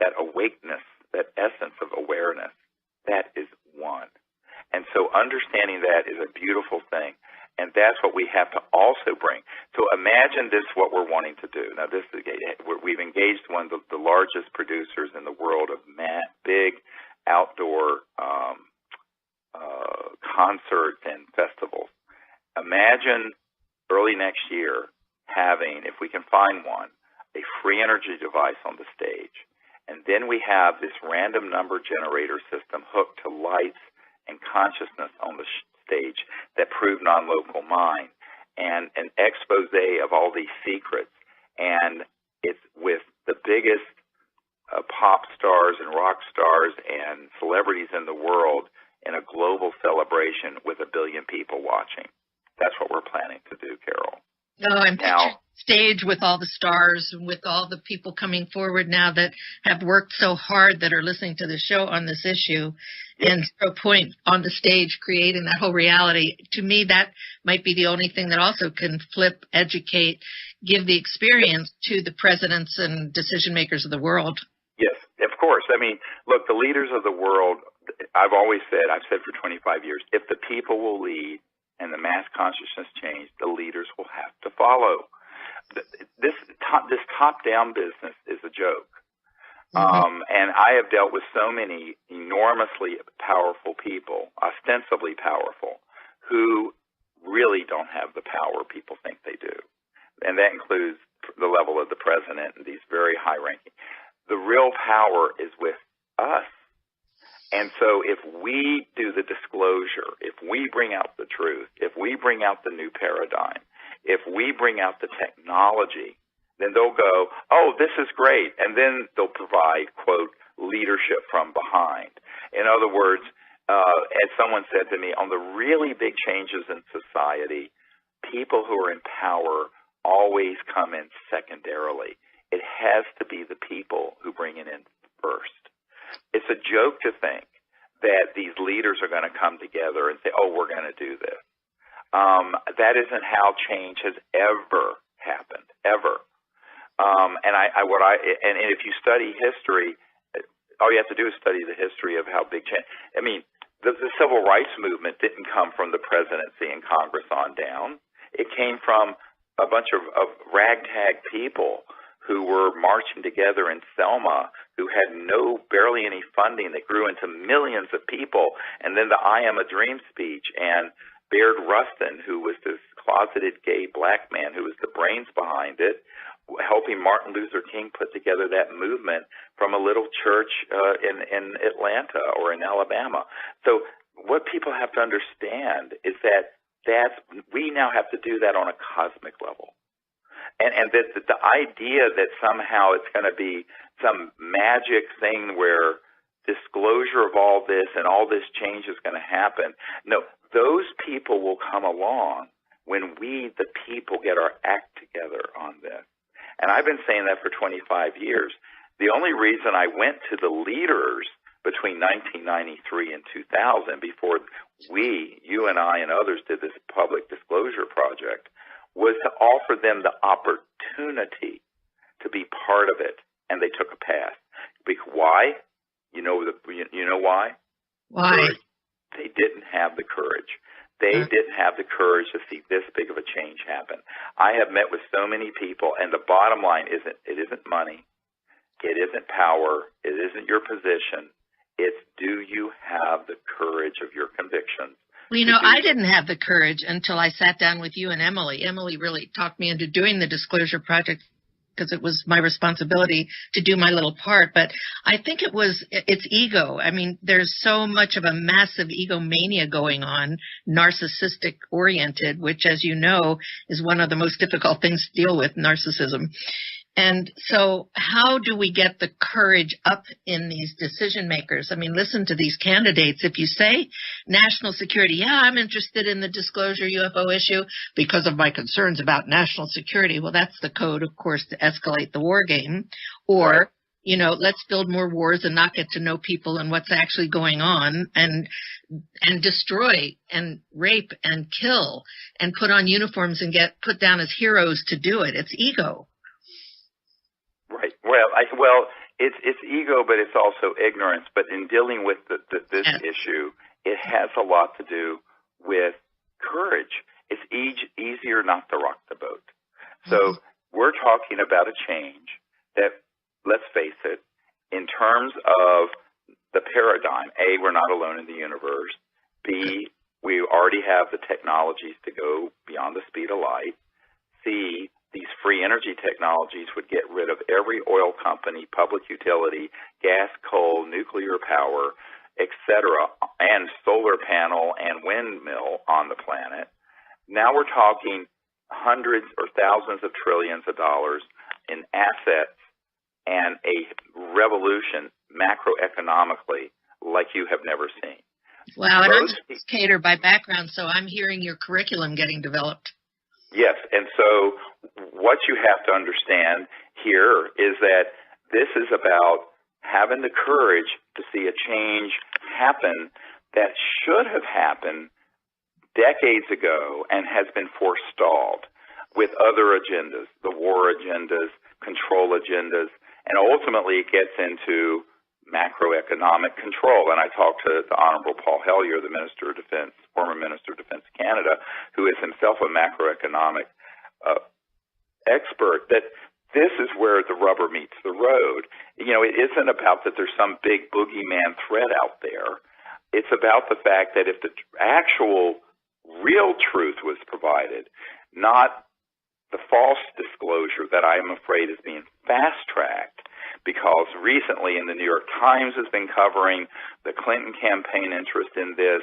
that awakeness, that essence of awareness, that is one. And so understanding that is a beautiful thing. And that's what we have to also bring. So imagine this, what we're wanting to do. Now, we've engaged one of the largest producers in the world of big outdoor concerts and festivals. Imagine early next year having, if we can find one, a free energy device on the stage. And then we have this random number generator system hooked to lights and consciousness on the stage that prove non-local mind, and an expose of all these secrets. And it's with the biggest pop stars and rock stars and celebrities in the world in a global celebration with 1 billion people watching. That's what we're planning to do, Carol. Oh, and now, stage with all the stars and with all the people coming forward now that have worked so hard that are listening to the show on this issue, and Zero Point on the stage creating that whole reality. To me, that might be the only thing that also can flip, educate, give the experience to the presidents and decision makers of the world. Yes, of course. I mean, look, the leaders of the world, I've said for 25 years, if the people will lead and the mass consciousness change, the leaders will have to follow. This top-down business is a joke. And I have dealt with so many enormously powerful people, ostensibly powerful, who really don't have the power people think they do. And that includes the level of the president and these very high-ranking. The real power is with us. And so if we do the disclosure, if we bring out the truth, if we bring out the new paradigm, if we bring out the technology, then they'll go, oh, this is great. And then they'll provide, quote, leadership from behind. In other words, as someone said to me, on the really big changes in society, people who are in power always come in secondarily. It has to be the people who bring it in first. It's a joke to think that these leaders are going to come together and say, oh, we're going to do this. That isn't how change has ever happened, ever. And if you study history, all you have to do is study the history of how big change. I mean, the civil rights movement didn't come from the presidency and Congress on down. It came from a bunch of ragtag people who were marching together in Selma, who had barely any funding, that grew into millions of people. And then the I Am a Dream speech, and Baird Rustin, who was this closeted gay black man who was the brains behind it, helping Martin Luther King put together that movement from a little church in Atlanta or in Alabama. So what people have to understand is that we now have to do that on a cosmic level. And that the idea that somehow it's going to be some magic thing where disclosure of all this and all this change is going to happen. No, those people will come along when we, the people, get our act together on this. And I've been saying that for 25 years. The only reason I went to the leaders between 1993 and 2000, before you and I and others did this public disclosure project, was to offer them the opportunity to be part of it, and they took a pass. Why? You know why? Why? They didn't have the courage. They didn't have the courage to see this big of a change happen. I have met with so many people, and the bottom line isn't money, it isn't power, it isn't your position. It's, do you have the courage of your convictions? Well, I didn't have the courage until I sat down with you and Emily. Emily really talked me into doing the disclosure project because it was my responsibility to do my little part. But I think it's ego. I mean, there's so much of a massive egomania going on, narcissistic oriented, which, as you know, is one of the most difficult things to deal with, narcissism. And so how do we get the courage up in these decision makers? I mean, listen to these candidates. If you say national security, yeah, I'm interested in the disclosure UFO issue because of my concerns about national security. Well, that's the code, of course, to escalate the war game. Or, Right. you know, let's build more wars and not get to know people and what's actually going on, and destroy and rape and kill and put on uniforms and get put down as heroes to do it. It's ego. Right. It's ego, but it's also ignorance. But in dealing with this issue, it has a lot to do with courage. It's easier not to rock the boat. So we're talking about a change that, let's face it, in terms of the paradigm, A, we're not alone in the universe. B, we already have the technologies to go beyond the speed of light. C, these free energy technologies would get rid of every oil company, public utility, gas, coal, nuclear power, etc., and solar panel and windmill on the planet. Now we're talking hundreds or thousands of trillions of dollars in assets and a revolution macroeconomically like you have never seen. Wow, and I'm an educator by background, so I'm hearing your curriculum getting developed. Yes, and so what you have to understand here is that this is about having the courage to see a change happen that should have happened decades ago and has been forestalled with other agendas, the war agendas, control agendas, and ultimately it gets into macroeconomic control. And I talked to the Honorable Paul Hellyer, the Minister of Defense, former Minister of Defense of Canada, who is himself a macroeconomic expert, that this is where the rubber meets the road. You know, it isn't about that there's some big boogeyman threat out there. It's about the fact that if the actual real truth was provided, not the false disclosure that I'm afraid is being fast-tracked, because recently in the New York Times has been covering the Clinton campaign interest in this.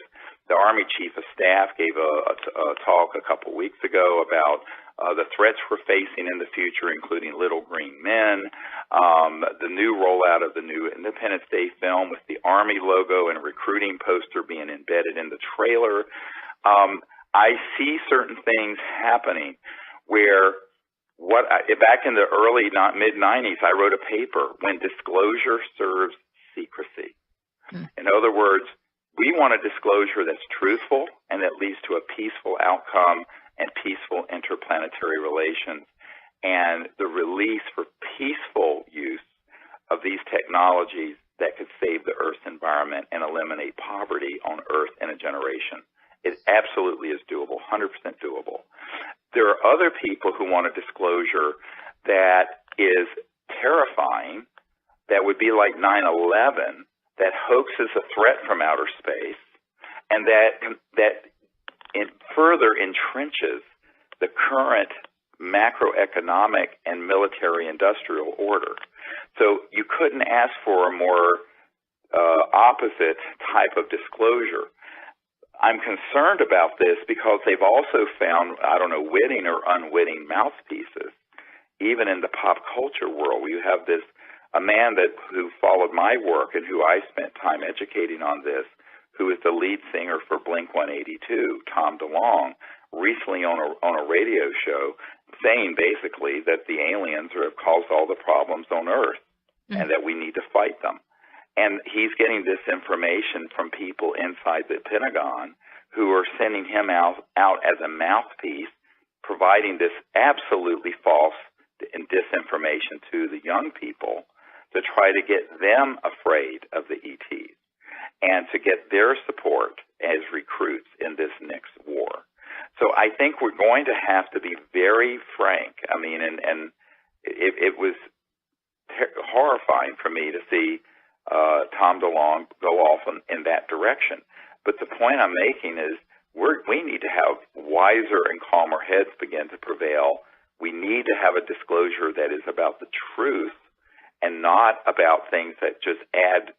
The Army Chief of Staff gave a talk a couple weeks ago about the threats we're facing in the future, including little green men, the new rollout of the new Independence Day film with the Army logo and a recruiting poster being embedded in the trailer. I see certain things happening where back in the early mid-90s, I wrote a paper, When Disclosure Serves Secrecy. In other words, we want a disclosure that's truthful and that leads to a peaceful outcome and peaceful interplanetary relations, and the release for peaceful use of these technologies that could save the Earth's environment and eliminate poverty on Earth in a generation. It absolutely is doable, 100% doable. There are other people who want a disclosure that is terrifying, that would be like 9/11, that hoaxes a threat from outer space, and that further entrenches the current macroeconomic and military-industrial order. So you couldn't ask for a more opposite type of disclosure. I'm concerned about this because they've also found, I don't know, witting or unwitting mouthpieces, even in the pop culture world. You have a man who followed my work and who I spent time educating on this, who is the lead singer for Blink-182, Tom DeLonge, recently on a radio show saying basically that the aliens have caused all the problems on Earth and that we need to fight them. And he's getting this information from people inside the Pentagon who are sending him out as a mouthpiece, providing this absolutely false and disinformation to the young people to try to get them afraid of the ETs and to get their support as recruits in this next war. So I think we're going to have to be very frank. I mean, and it was horrifying for me to see Tom DeLonge go off in that direction. But the point I'm making is we need to have wiser and calmer heads begin to prevail. We need to have a disclosure that is about the truth and not about things that just add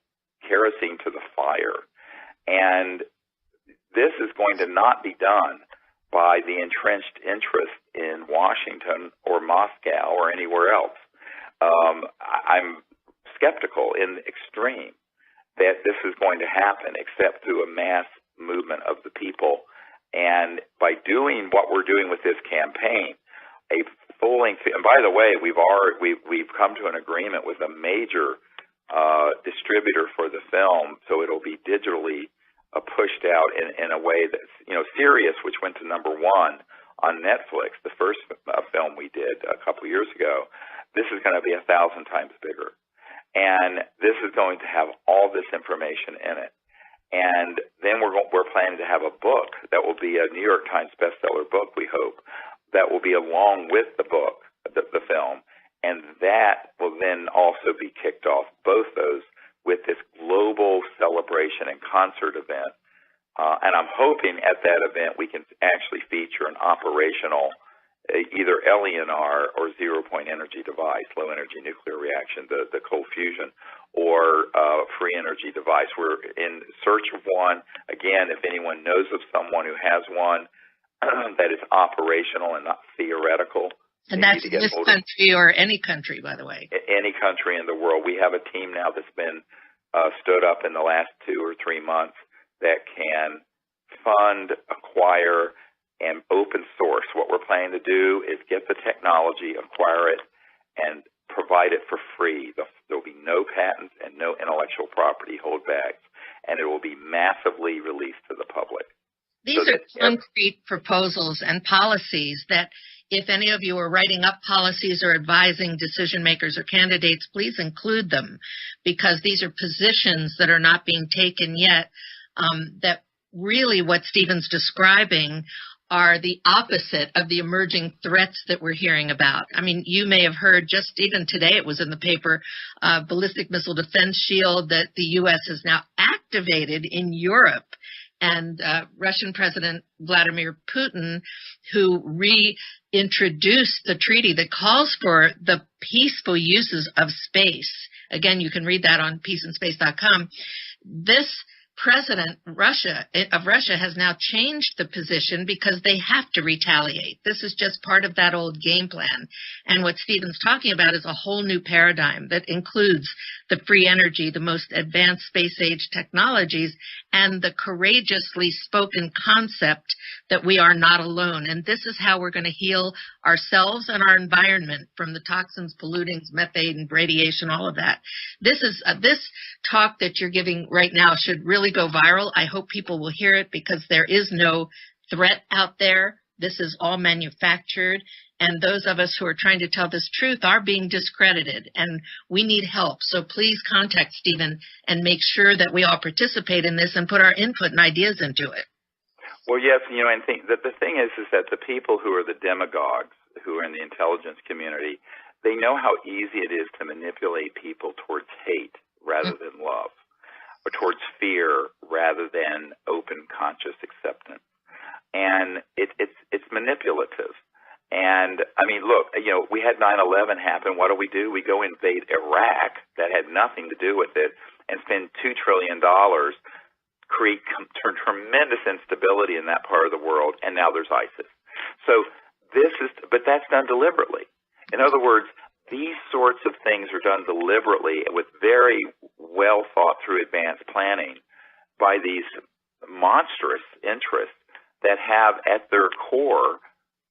kerosene to the fire. And this is going to not be done by the entrenched interest in Washington or Moscow or anywhere else. I'm skeptical in the extreme that this is going to happen except through a mass movement of the people. And by doing what we're doing with this campaign, a full-length, and by the way, we've come to an agreement with a major distributor for the film, so it'll be digitally pushed out in a way that's, serious, which went to #1 on Netflix, the first film we did a couple years ago. This is going to be 1,000 times bigger. And this is going to have all this information in it. And then we're planning to have a book that will be a New York Times bestseller book, we hope, that will be along with the book, the film. And that will then also be kicked off, both those, with this global celebration and concert event. And I'm hoping at that event we can actually feature an operational either LENR or zero-point energy device, low-energy nuclear reaction, the cold fusion, or free energy device. We're in search of one. Again, if anyone knows of someone who has one that is operational and not theoretical. And that's this country or any country, by the way. Any country in the world. We have a team now that's been stood up in the last 2 or 3 months that can fund, acquire, and open source. What we're planning to do is get the technology, acquire it, and provide it for free. There will be no patents and no intellectual property holdbacks, and it will be massively released to the public. These are concrete proposals and policies that if any of you are writing up policies or advising decision makers or candidates, please include them, because these are positions that are not being taken yet, that really what Stephen's describing are the opposite of the emerging threats that we're hearing about. I mean, you may have heard just even today, it was in the paper, ballistic missile defense shield that the U.S. has now activated in Europe. And Russian President Vladimir Putin, who reintroduced the treaty that calls for the peaceful uses of space. Again, you can read that on peaceandspace.com. This president of Russia has now changed the position because they have to retaliate. This is just part of that old game plan. And what Stephen's talking about is a whole new paradigm that includes the free energy, the most advanced space age technologies, and the courageously spoken concept that we are not alone. And this is how we're going to heal ourselves and our environment from the toxins, pollutants, methane, radiation, all of that. This talk that you're giving right now should really go viral. I hope people will hear it, because there is no threat out there. This is all manufactured. And those of us who are trying to tell this truth are being discredited, and we need help. So please contact Stephen and make sure that we all participate in this and put our input and ideas into it. Well, yes, and the thing is that the people who are the demagogues, who are in the intelligence community, they know how easy it is to manipulate people towards hate rather than love, or towards fear rather than open conscious acceptance. And it's manipulative. And I mean, look, we had 9/11 happen. What do? We go invade Iraq, that had nothing to do with it, and spend $2 trillion, create tremendous instability in that part of the world, and now there's ISIS. So but that's done deliberately. In other words, these sorts of things are done deliberately with very well thought through advanced planning by these monstrous interests that have at their core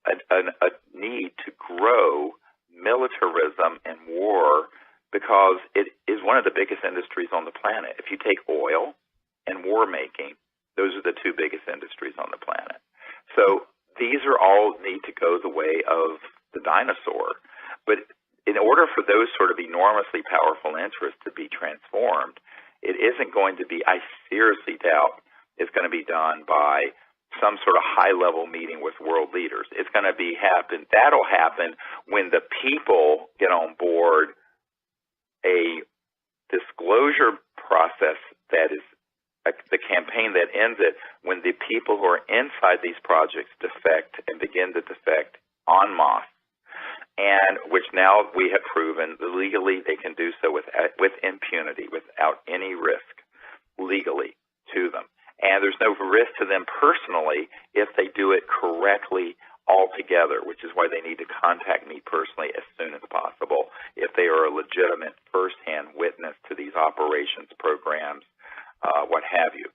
a need to grow militarism and war, because it is one of the biggest industries on the planet. If you take oil and war making, those are the two biggest industries on the planet. So these are all need to go the way of the dinosaur. But in order for those sort of enormously powerful interests to be transformed, it isn't going to be, I seriously doubt, it's going to be done by some sort of high-level meeting with world leaders. It's going to that'll happen when the people get on board a disclosure process that is the campaign that ends it, when the people who are inside these projects defect and begin to defect en masse, and which now we have proven legally they can do so with impunity, without any risk legally to them. And there's no risk to them personally if they do it correctly altogether, which is why they need to contact me personally as soon as possible if they are legitimate firsthand witness to these operations, programs, what have you.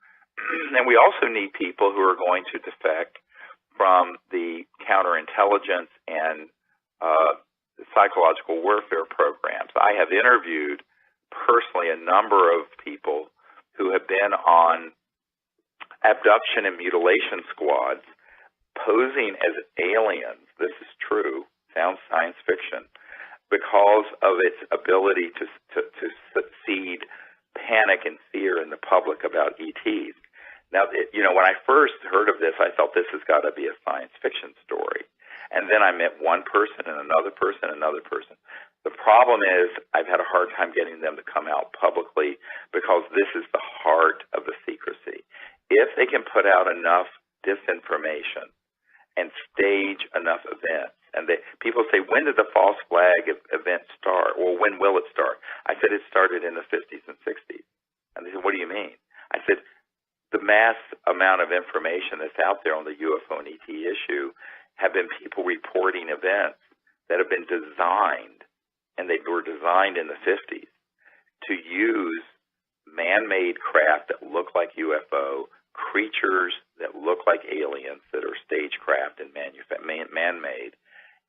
And we also need people who are going to defect from the counterintelligence and psychological warfare programs. I have interviewed personally a number of people who have been on abduction and mutilation squads posing as aliens. This is true, sounds science fiction, because of its ability to seed panic and fear in the public about ETs. Now, when I first heard of this, I thought this has got to be a science fiction story. And then I met one person and another person and another person. The problem is I've had a hard time getting them to come out publicly because this is the heart of the secrecy. If they can put out enough disinformation and stage enough events, and people say, when did the false flag event start? Well, when will it start? I said it started in the 50s and 60s. And they said, what do you mean? I said, the mass amount of information that's out there on the UFO and ET issue have been people reporting events that have been designed, and they were designed in the 50s, to use man-made craft that look like UFO, creatures that look like aliens that are stagecraft and man-made,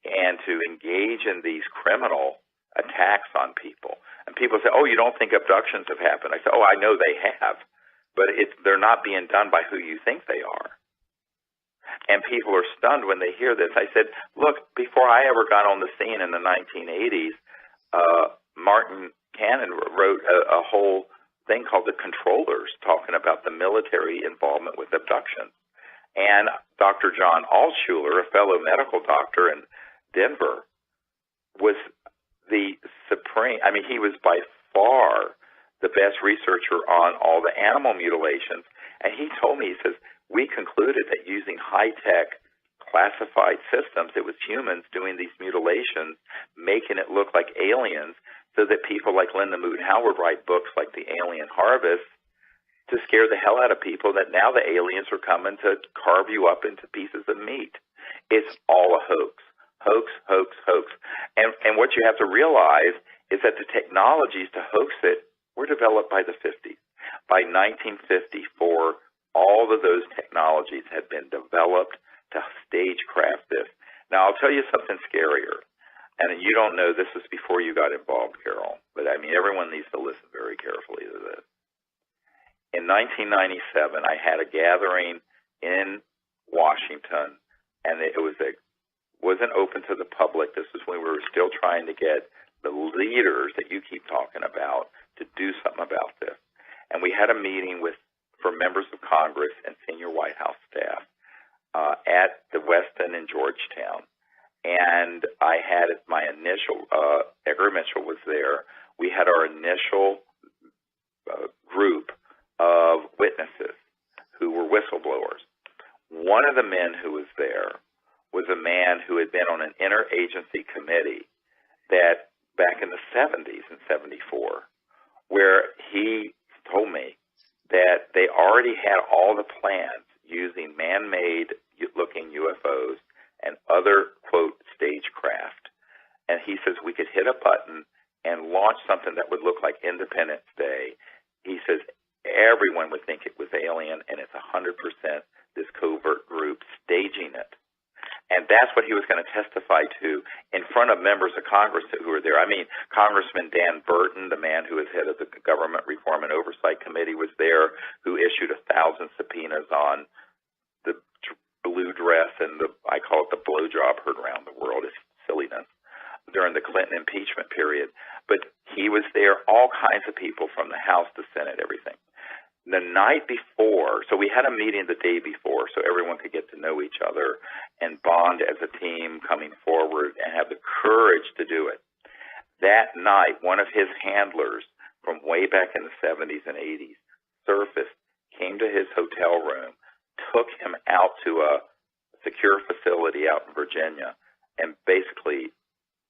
and to engage in these criminal attacks on people. And people say, oh, you don't think abductions have happened? I say, oh, I know they have. But they're not being done by who you think they are. And people are stunned when they hear this. I said, look, before I ever got on the scene in the 1980s, Martin Cannon wrote a whole thing called The Controllers, talking about the military involvement with abductions. And Dr. John Altshuler, a fellow medical doctor in Denver, was the supreme, he was by far the best researcher on all the animal mutilations. And he told me, he says, we concluded that using high-tech classified systems, it was humans doing these mutilations, making it look like aliens, so that people like Linda Moot Howard write books like The Alien Harvest to scare the hell out of people that now the aliens are coming to carve you up into pieces of meat. It's all a hoax. Hoax, hoax, hoax. And what you have to realize is that the technologies to hoax it were developed by the 50s. By 1954, all of those technologies had been developed to stagecraft this. Now, I'll tell you something scarier. And you don't know, this was before you got involved, Carol, but everyone needs to listen very carefully to this. In 1997, I had a gathering in Washington, and it wasn't open to the public. This was when we were still trying to get the leaders that you keep talking about to do something about this. And we had a meeting for members of Congress and senior White House staff at the Westin in Georgetown. And I had my initial, Edgar Mitchell was there. We had our initial group of witnesses who were whistleblowers. One of the men who was there was a man who had been on an interagency committee that back in the 70s in 74, where he told me that they already had all the plans using man-made looking UFOs and other, quote, stagecraft. And he says we could hit a button and launch something that would look like Independence Day. He says everyone would think it was alien, and it's 100% this covert group staging it. And that's what he was going to testify to in front of members of Congress who were there. Congressman Dan Burton, the man who is head of the Government Reform and Oversight Committee, was there, who issued 1,000 subpoenas on the blue dress and I call it the blowjob heard around the world. It's silliness during the Clinton impeachment period. But he was there, all kinds of people from the House, the Senate, everything. The night before, so we had a meeting the day before so everyone could get to know each other and bond as a team coming forward and have the courage to do it. That night, one of his handlers from way back in the 70s and 80s surfaced, came to his hotel room, took him out to a secure facility out in Virginia, and basically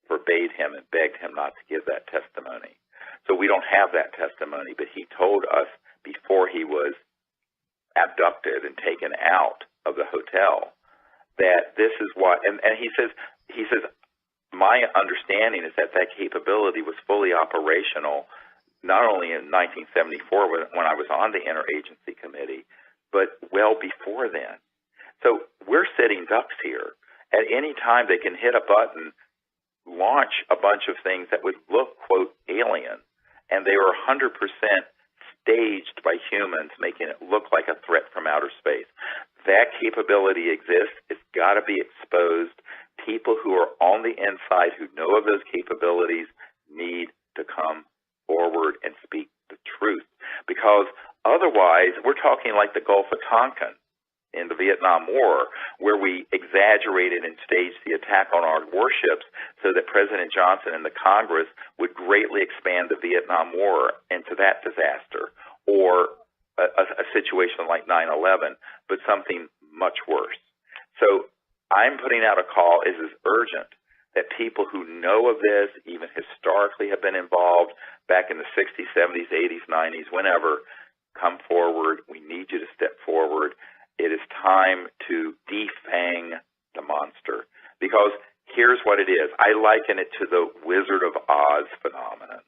forbade him and begged him not to give that testimony. So we don't have that testimony, but he told us before he was abducted and taken out of the hotel that this is what, and he says, my understanding is that that capability was fully operational not only in 1974 when I was on the Interagency Committee, but well before then. So we're sitting ducks here. At any time they can hit a button, launch a bunch of things that would look, quote, alien, and they were 100% staged by humans, making it look like a threat from outer space. That capability exists. It's got to be exposed. People who are on the inside who know of those capabilities need to come forward and speak the truth, because otherwise we're talking like the Gulf of Tonkin in the Vietnam War, where we exaggerated and staged the attack on our warships so that President Johnson and the Congress would greatly expand the Vietnam War into that disaster, or a situation like 9/11, but something much worse. So I'm putting out a call. It is urgent that people who know of this, even historically have been involved back in the 60s, 70s, 80s, 90s, whenever, come forward. We need you to step forward. It is time to defang the monster, because here's what it is. I liken it to the Wizard of Oz phenomenon.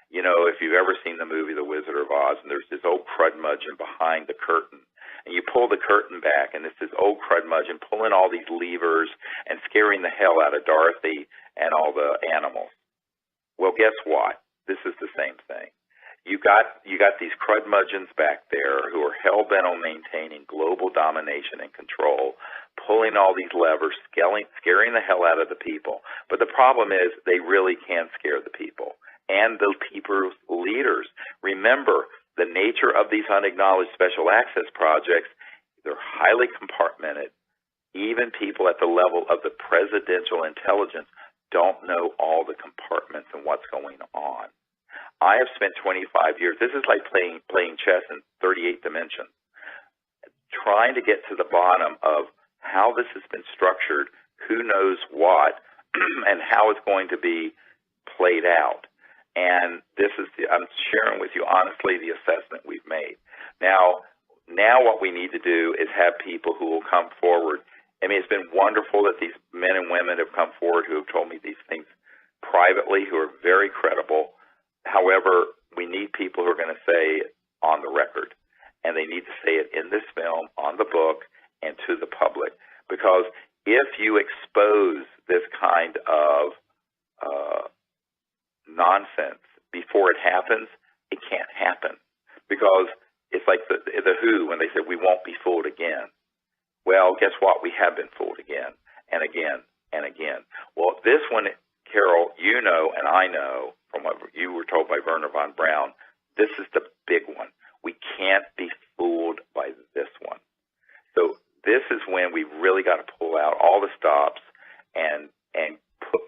You know, if you've ever seen the movie The Wizard of Oz, and there's this old crudmudgeon behind the curtain, and you pull the curtain back, and it's this old crudmudgeon pulling all these levers and scaring the hell out of Dorothy and all the animals. Well, guess what? This is the same thing. You got these crudmudgeons back there who are hell-bent on maintaining global domination and control, pulling all these levers, scaring the hell out of the people. But the problem is they really can scare the people and the people's leaders. Remember, the nature of these unacknowledged special access projects, they're highly compartmented. Even people at the level of the presidential intelligence don't know all the compartments and what's going on. I have spent 25 years, this is like playing chess in 38 dimensions, trying to get to the bottom of how this has been structured, who knows what, and how it's going to be played out. And this is I'm sharing with you honestly the assessment we've made. Now what we need to do is have people who will come forward. I mean, it's been wonderful that these men and women have come forward who have told me these things privately, who are very credible. However, we need people who are going to say it on the record, and they need to say it in this film, on the book, and to the public. Because if you expose this kind of nonsense before it happens, it can't happen. Because it's like the Who when they said we won't be fooled again. Well, guess what? We have been fooled again and again and again. Well, this one, Carol, you know, and I know from what you were told by Werner von Braun, this is the big one. We can't be fooled by this one. So this is when we really got to pull out all the stops and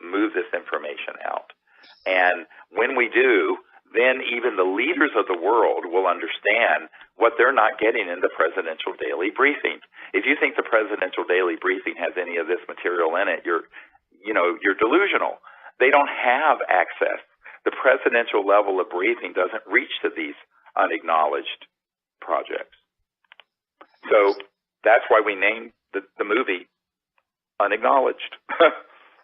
move this information out. And when we do, then even the leaders of the world will understand what they're not getting in the presidential daily briefing. If you think the presidential daily briefing has any of this material in it, you're delusional. They don't have access. The presidential level of briefing doesn't reach to these unacknowledged projects. So that's why we named the movie Unacknowledged.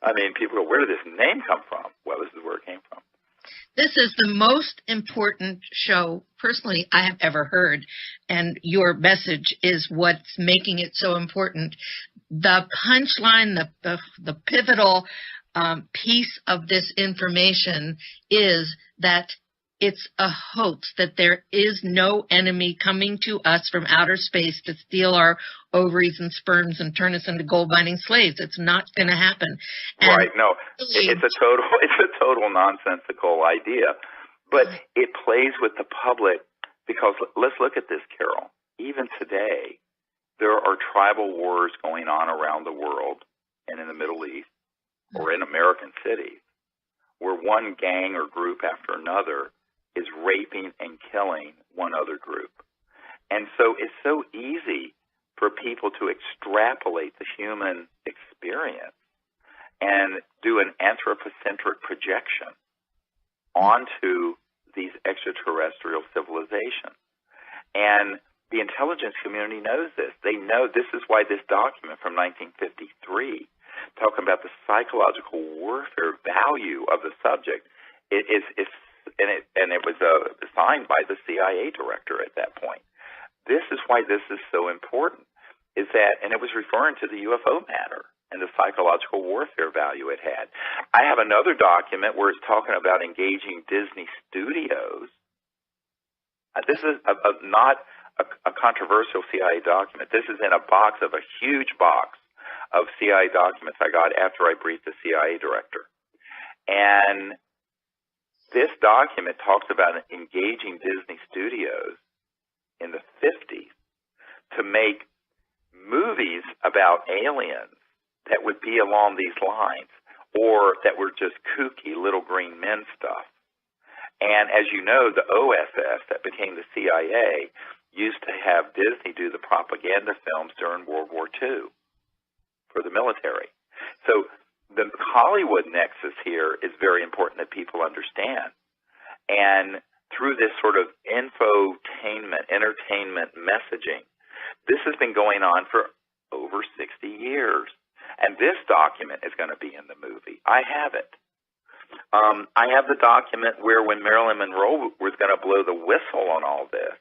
I mean, people go, where did this name come from? Well, this is where it came from. This is the most important show, personally, I have ever heard, and your message is what's making it so important. The punchline, the pivotal piece of this information is that it's a hoax, that there is no enemy coming to us from outer space to steal our ovaries and sperms and turn us into gold mining slaves. It's not going to happen. And right. No, it's a total nonsensical idea, but it plays with the public because let's look at this, Carol. Even today, there are tribal wars going on around the world and in the Middle East or in American cities where one gang or group after another is raping and killing one other group. And so it's so easy for people to extrapolate the human experience and do an anthropocentric projection onto these extraterrestrial civilizations. And the intelligence community knows this. They know this is why this document from 1953 talking about the psychological warfare value of the subject. And it was signed by the CIA director at that point. This is why this is so important, is that, and it was referring to the UFO matter and the psychological warfare value it had. I have another document where it's talking about engaging Disney Studios. This is not a controversial CIA document. This is in a box of a huge box of CIA documents I got after I briefed the CIA director. And this document talks about engaging Disney Studios in the 50s to make movies about aliens that would be along these lines, or that were just kooky little green men stuff. And as you know, the OSS that became the CIA used to have Disney do the propaganda films during World War II for the military. So the Hollywood nexus here is very important that people understand. And through this sort of infotainment, entertainment messaging, this has been going on for over 60 years. And this document is going to be in the movie. I have it. I have the document where when Marilyn Monroe was going to blow the whistle on all this,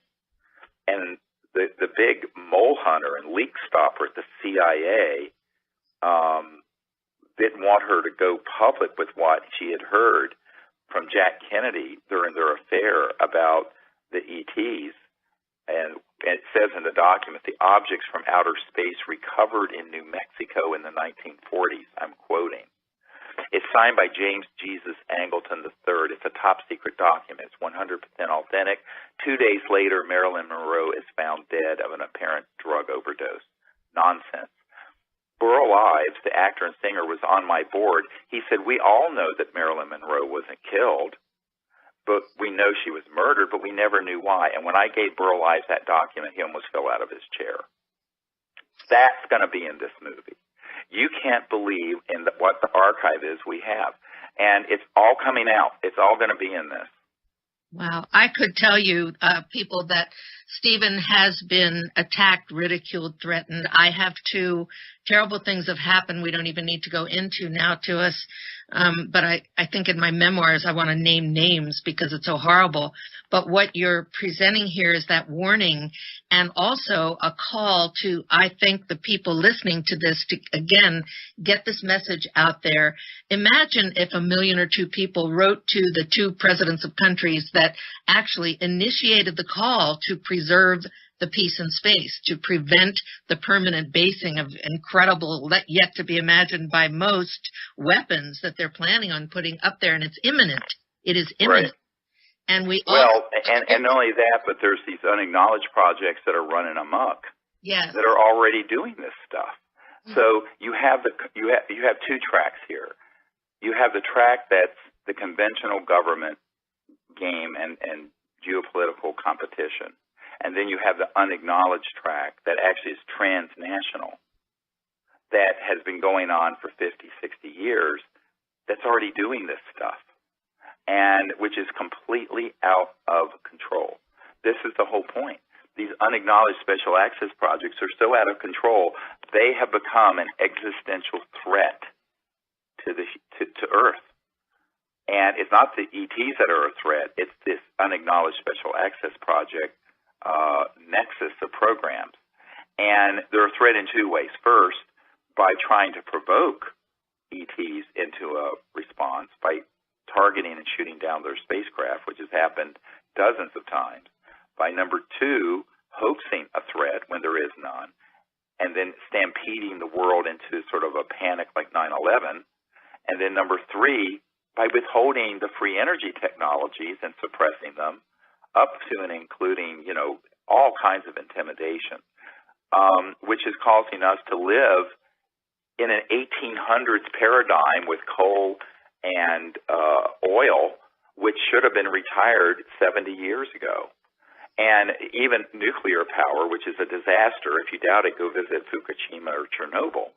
and the big mole hunter and leak stopper at the CIA didn't want her to go public with what she had heard from Jack Kennedy during their affair about the ETs. And it says in the document, the objects from outer space recovered in New Mexico in the 1940s. I'm quoting. It's signed by James Jesus Angleton III. It's a top secret document. It's 100% authentic. 2 days later, Marilyn Monroe is found dead of an apparent drug overdose. Nonsense. Burl Ives, the actor and singer, was on my board. He said, we all know that Marilyn Monroe wasn't killed, but we know she was murdered, but we never knew why. And when I gave Burl Ives that document, he almost fell out of his chair. That's going to be in this movie. You can't believe in what the archive is we have. And it's all coming out. It's all going to be in this. Wow. I could tell you, people, that Stephen has been attacked, ridiculed, threatened. I have too. Terrible things have happened we don't even need to go into now to us. But I think in my memoirs I want to name names because it's so horrible. But what you're presenting here is that warning, and also a call to, I think, the people listening to this to, again, get this message out there. Imagine if 1 million or 2 people wrote to the 2 presidents of countries that actually initiated the call to preserve the peace in space, to prevent the permanent basing of incredible, yet to be imagined by most, weapons that they're planning on putting up there. And it's imminent. It is imminent. Right. And and not only that, but there's these unacknowledged projects that are running amok. Yes. That are already doing this stuff. Mm-hmm. So you have 2 tracks here. You have the track that's the conventional government game and geopolitical competition. And then you have the unacknowledged track that actually is transnational, that has been going on for 50, 60 years, that's already doing this stuff, and which is completely out of control. This is the whole point. These unacknowledged special access projects are so out of control, they have become an existential threat to Earth. And it's not the ETs that are a threat, it's this unacknowledged special access project nexus of programs. And they're a threat in 2 ways. First, by trying to provoke ETs into a response by targeting and shooting down their spacecraft, which has happened dozens of times. By number 2, hoaxing a threat when there is none, and then stampeding the world into sort of a panic like 9/11. And then number 3, by withholding the free energy technologies and suppressing them, up to and including, all kinds of intimidation, which is causing us to live in an 1800s paradigm with coal and oil, which should have been retired 70 years ago. And even nuclear power, which is a disaster. If you doubt it, go visit Fukushima or Chernobyl.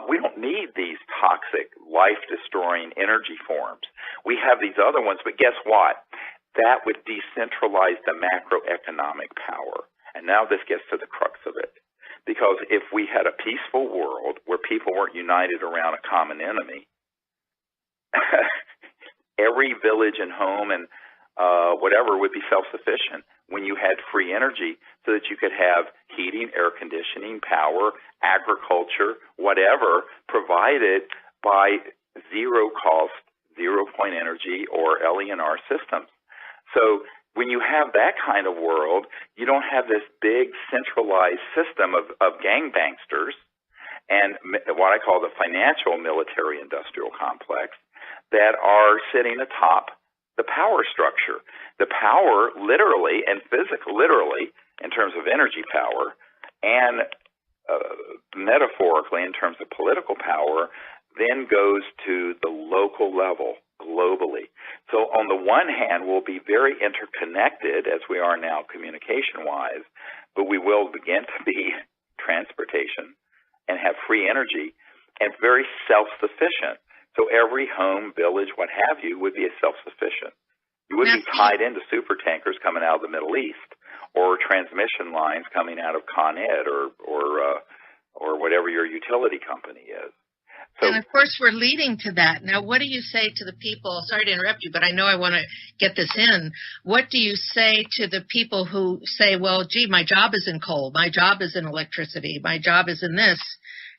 We don't need these toxic, life-destroying energy forms. We have these other ones, but guess what? That would decentralize the macroeconomic power. And now this gets to the crux of it. Because if we had a peaceful world where people weren't united around a common enemy, every village and home and whatever would be self-sufficient when you had free energy so that you could have heating, air conditioning, power, agriculture, whatever, provided by zero-cost, zero-point energy or LENR systems. So when you have that kind of world, you don't have this big centralized system of gangbangsters and what I call the financial military industrial complex that are sitting atop the power structure. The power literally and literally in terms of energy power and metaphorically in terms of political power then goes to the local level globally. So on the one hand, we'll be very interconnected as we are now communication-wise, but we will begin to be transportation and have free energy and very self-sufficient. So every home, village, what have you, would be self-sufficient. You wouldn't be tied into super tankers coming out of the Middle East or transmission lines coming out of Con Ed or whatever your utility company is. So, and of course, we're leading to that. Now, what do you say to the people? Sorry to interrupt you, but I know I want to get this in. What do you say to the people who say, well, gee, my job is in coal, my job is in electricity, my job is in this?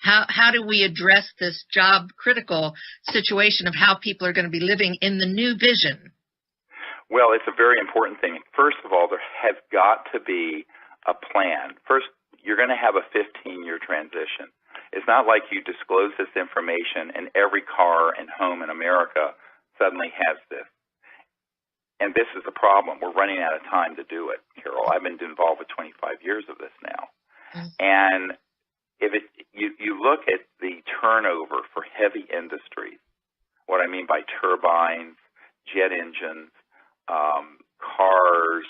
How do we address this job critical situation of how people are going to be living in the new vision? Well, it's a very important thing. First of all, there has got to be a plan. First, you're going to have a 15-year transition. It's not like you disclose this information and every car and home in America suddenly has this. And this is the problem. We're running out of time to do it, Carol. I've been involved with 25 years of this now. And if you look at the turnover for heavy industries, what I mean by turbines, jet engines, cars,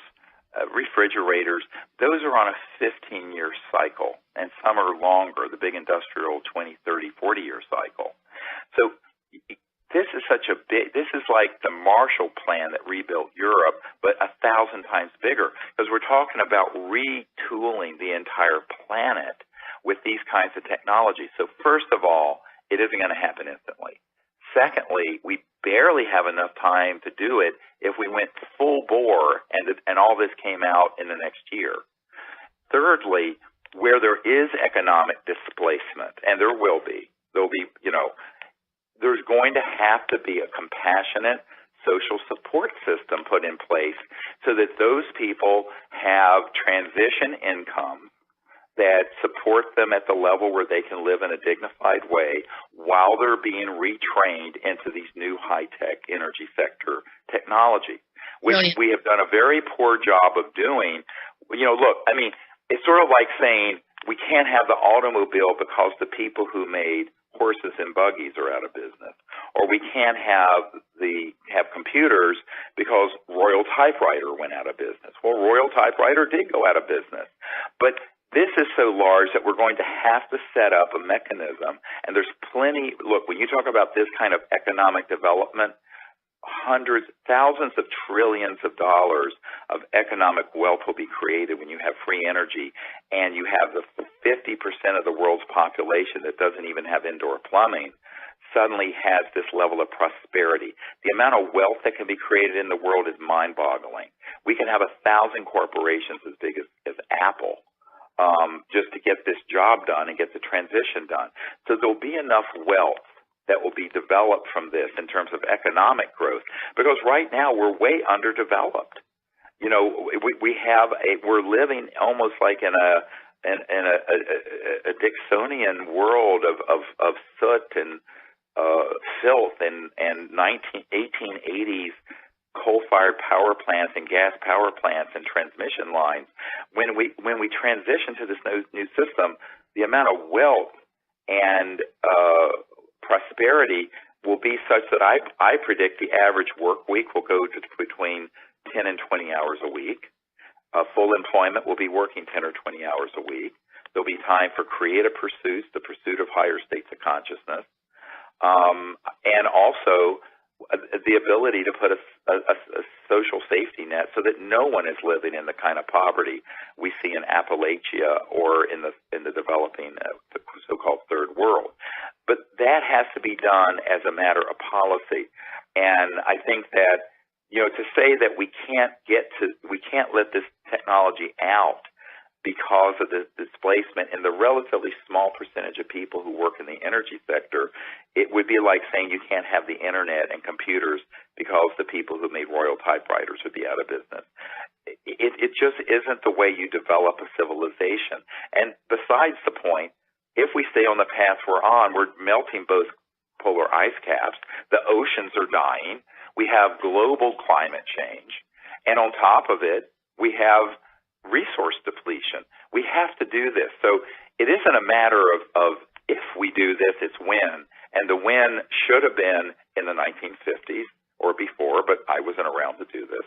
refrigerators, those are on a 15-year cycle, and some are longer, the big industrial 20, 30, 40-year cycle. So this is this is like the Marshall Plan that rebuilt Europe, but 1,000 times bigger, because we're talking about retooling the entire planet with these kinds of technologies. So first of all, it isn't going to happen instantly. Secondly, we barely have enough time to do it if we went full bore and all this came out in the next year. Thirdly, where there is economic displacement, and there'll be, there's going to have to be a compassionate social support system put in place so that those people have transition income that support them at the level where they can live in a dignified way while they're being retrained into these new high-tech energy sector technology, which we have done a very poor job of doing. Look, I mean, it's sort of like saying we can't have the automobile because the people who made horses and buggies are out of business, or we can't have computers because Royal Typewriter went out of business. Well, Royal Typewriter did go out of business, but this is so large that we're going to have to set up a mechanism, and there's plenty. Look, when you talk about this kind of economic development, hundreds, thousands of trillions of dollars of economic wealth will be created when you have free energy, and you have the 50% of the world's population that doesn't even have indoor plumbing suddenly has this level of prosperity. The amount of wealth that can be created in the world is mind-boggling. We can have 1,000 corporations as big as Apple just to get this job done and get the transition done. So there'll be enough wealth that will be developed from this in terms of economic growth, because right now we're way underdeveloped. We're living almost like in a Dixonian world of soot and filth and 1880s coal-fired power plants and gas power plants and transmission lines. When we transition to this new system, the amount of wealth and prosperity will be such that I predict the average work week will go to between 10 and 20 hours a week. Full employment will be working 10 or 20 hours a week. There'll be time for creative pursuits, the pursuit of higher states of consciousness, and also the ability to put a social safety net so that no one is living in the kind of poverty we see in Appalachia or in the developing the so-called third world. But that has to be done as a matter of policy. And I think that, to say that we can't let this technology out because of the displacement in the relatively small percentage of people who work in the energy sector, it would be like saying you can't have the internet and computers because the people who made Royal typewriters would be out of business. It just isn't the way you develop a civilization. And besides the point, if we stay on the path we're on, we're melting both polar ice caps, the oceans are dying, we have global climate change, and on top of it, we have resource depletion. We have to do this. So it isn't a matter of if we do this, it's when. And the when should have been in the 1950s or before, but I wasn't around to do this,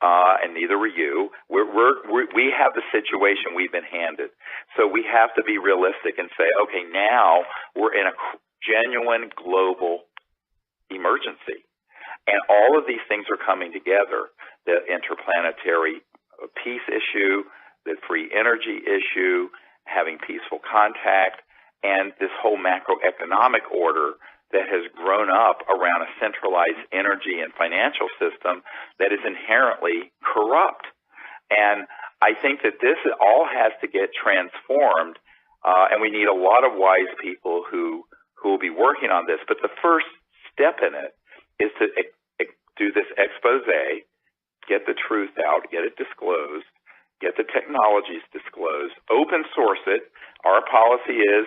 and neither were you. We have the situation we've been handed. So we have to be realistic and say, okay, now we're in a genuine global emergency. And all of these things are coming together. The interplanetary peace issue, the free energy issue, having peaceful contact, and this whole macroeconomic order that has grown up around a centralized energy and financial system that is inherently corrupt. And I think that this all has to get transformed, and we need a lot of wise people who will be working on this. But the first step in it is to do this expose, get the truth out, get it disclosed, get the technologies disclosed, open source it. Our policy is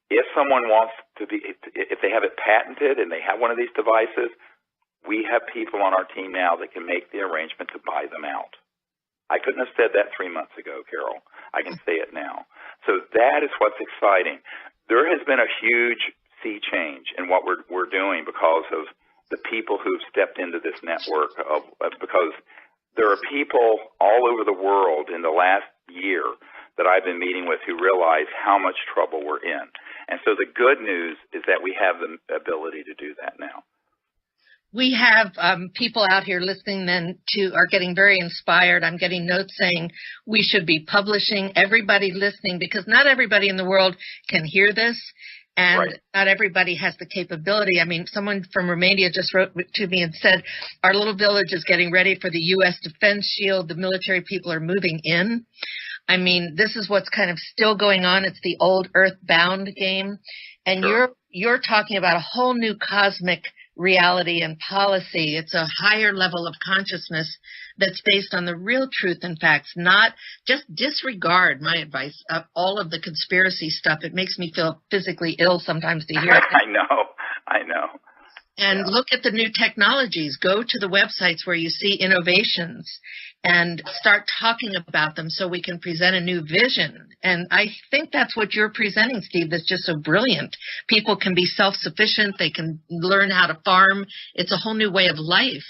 if someone wants to be, if they have it patented and they have one of these devices, we have people on our team now that can make the arrangement to buy them out. I couldn't have said that 3 months ago, Carol. I can say it now. So that is what's exciting. There has been a huge sea change in what we're doing because of the people who've stepped into this network, because there are people all over the world in the last year that I've been meeting with who realize how much trouble we're in. And so the good news is that we have the ability to do that now. We have people out here listening then are getting very inspired. I'm getting notes saying we should be publishing, everybody listening, because not everybody in the world can hear this. And right. Not everybody has the capability. I mean, someone from Romania just wrote to me and said, our little village is getting ready for the U.S. Defense Shield. The military people are moving in. I mean, this is what's kind of still going on. It's the old Earthbound game. And sure. You're talking about a whole new cosmic reality and policy. It's a higher level of consciousness that's based on the real truth and facts, not just disregard my advice of all of the conspiracy stuff. It makes me feel physically ill sometimes to hear it. I know. And look at the new technologies. Go to the websites where you see innovations and start talking about them so we can present a new vision. And I think that's what you're presenting, Steve, that's just so brilliant. People can be self-sufficient. They can learn how to farm. It's a whole new way of life.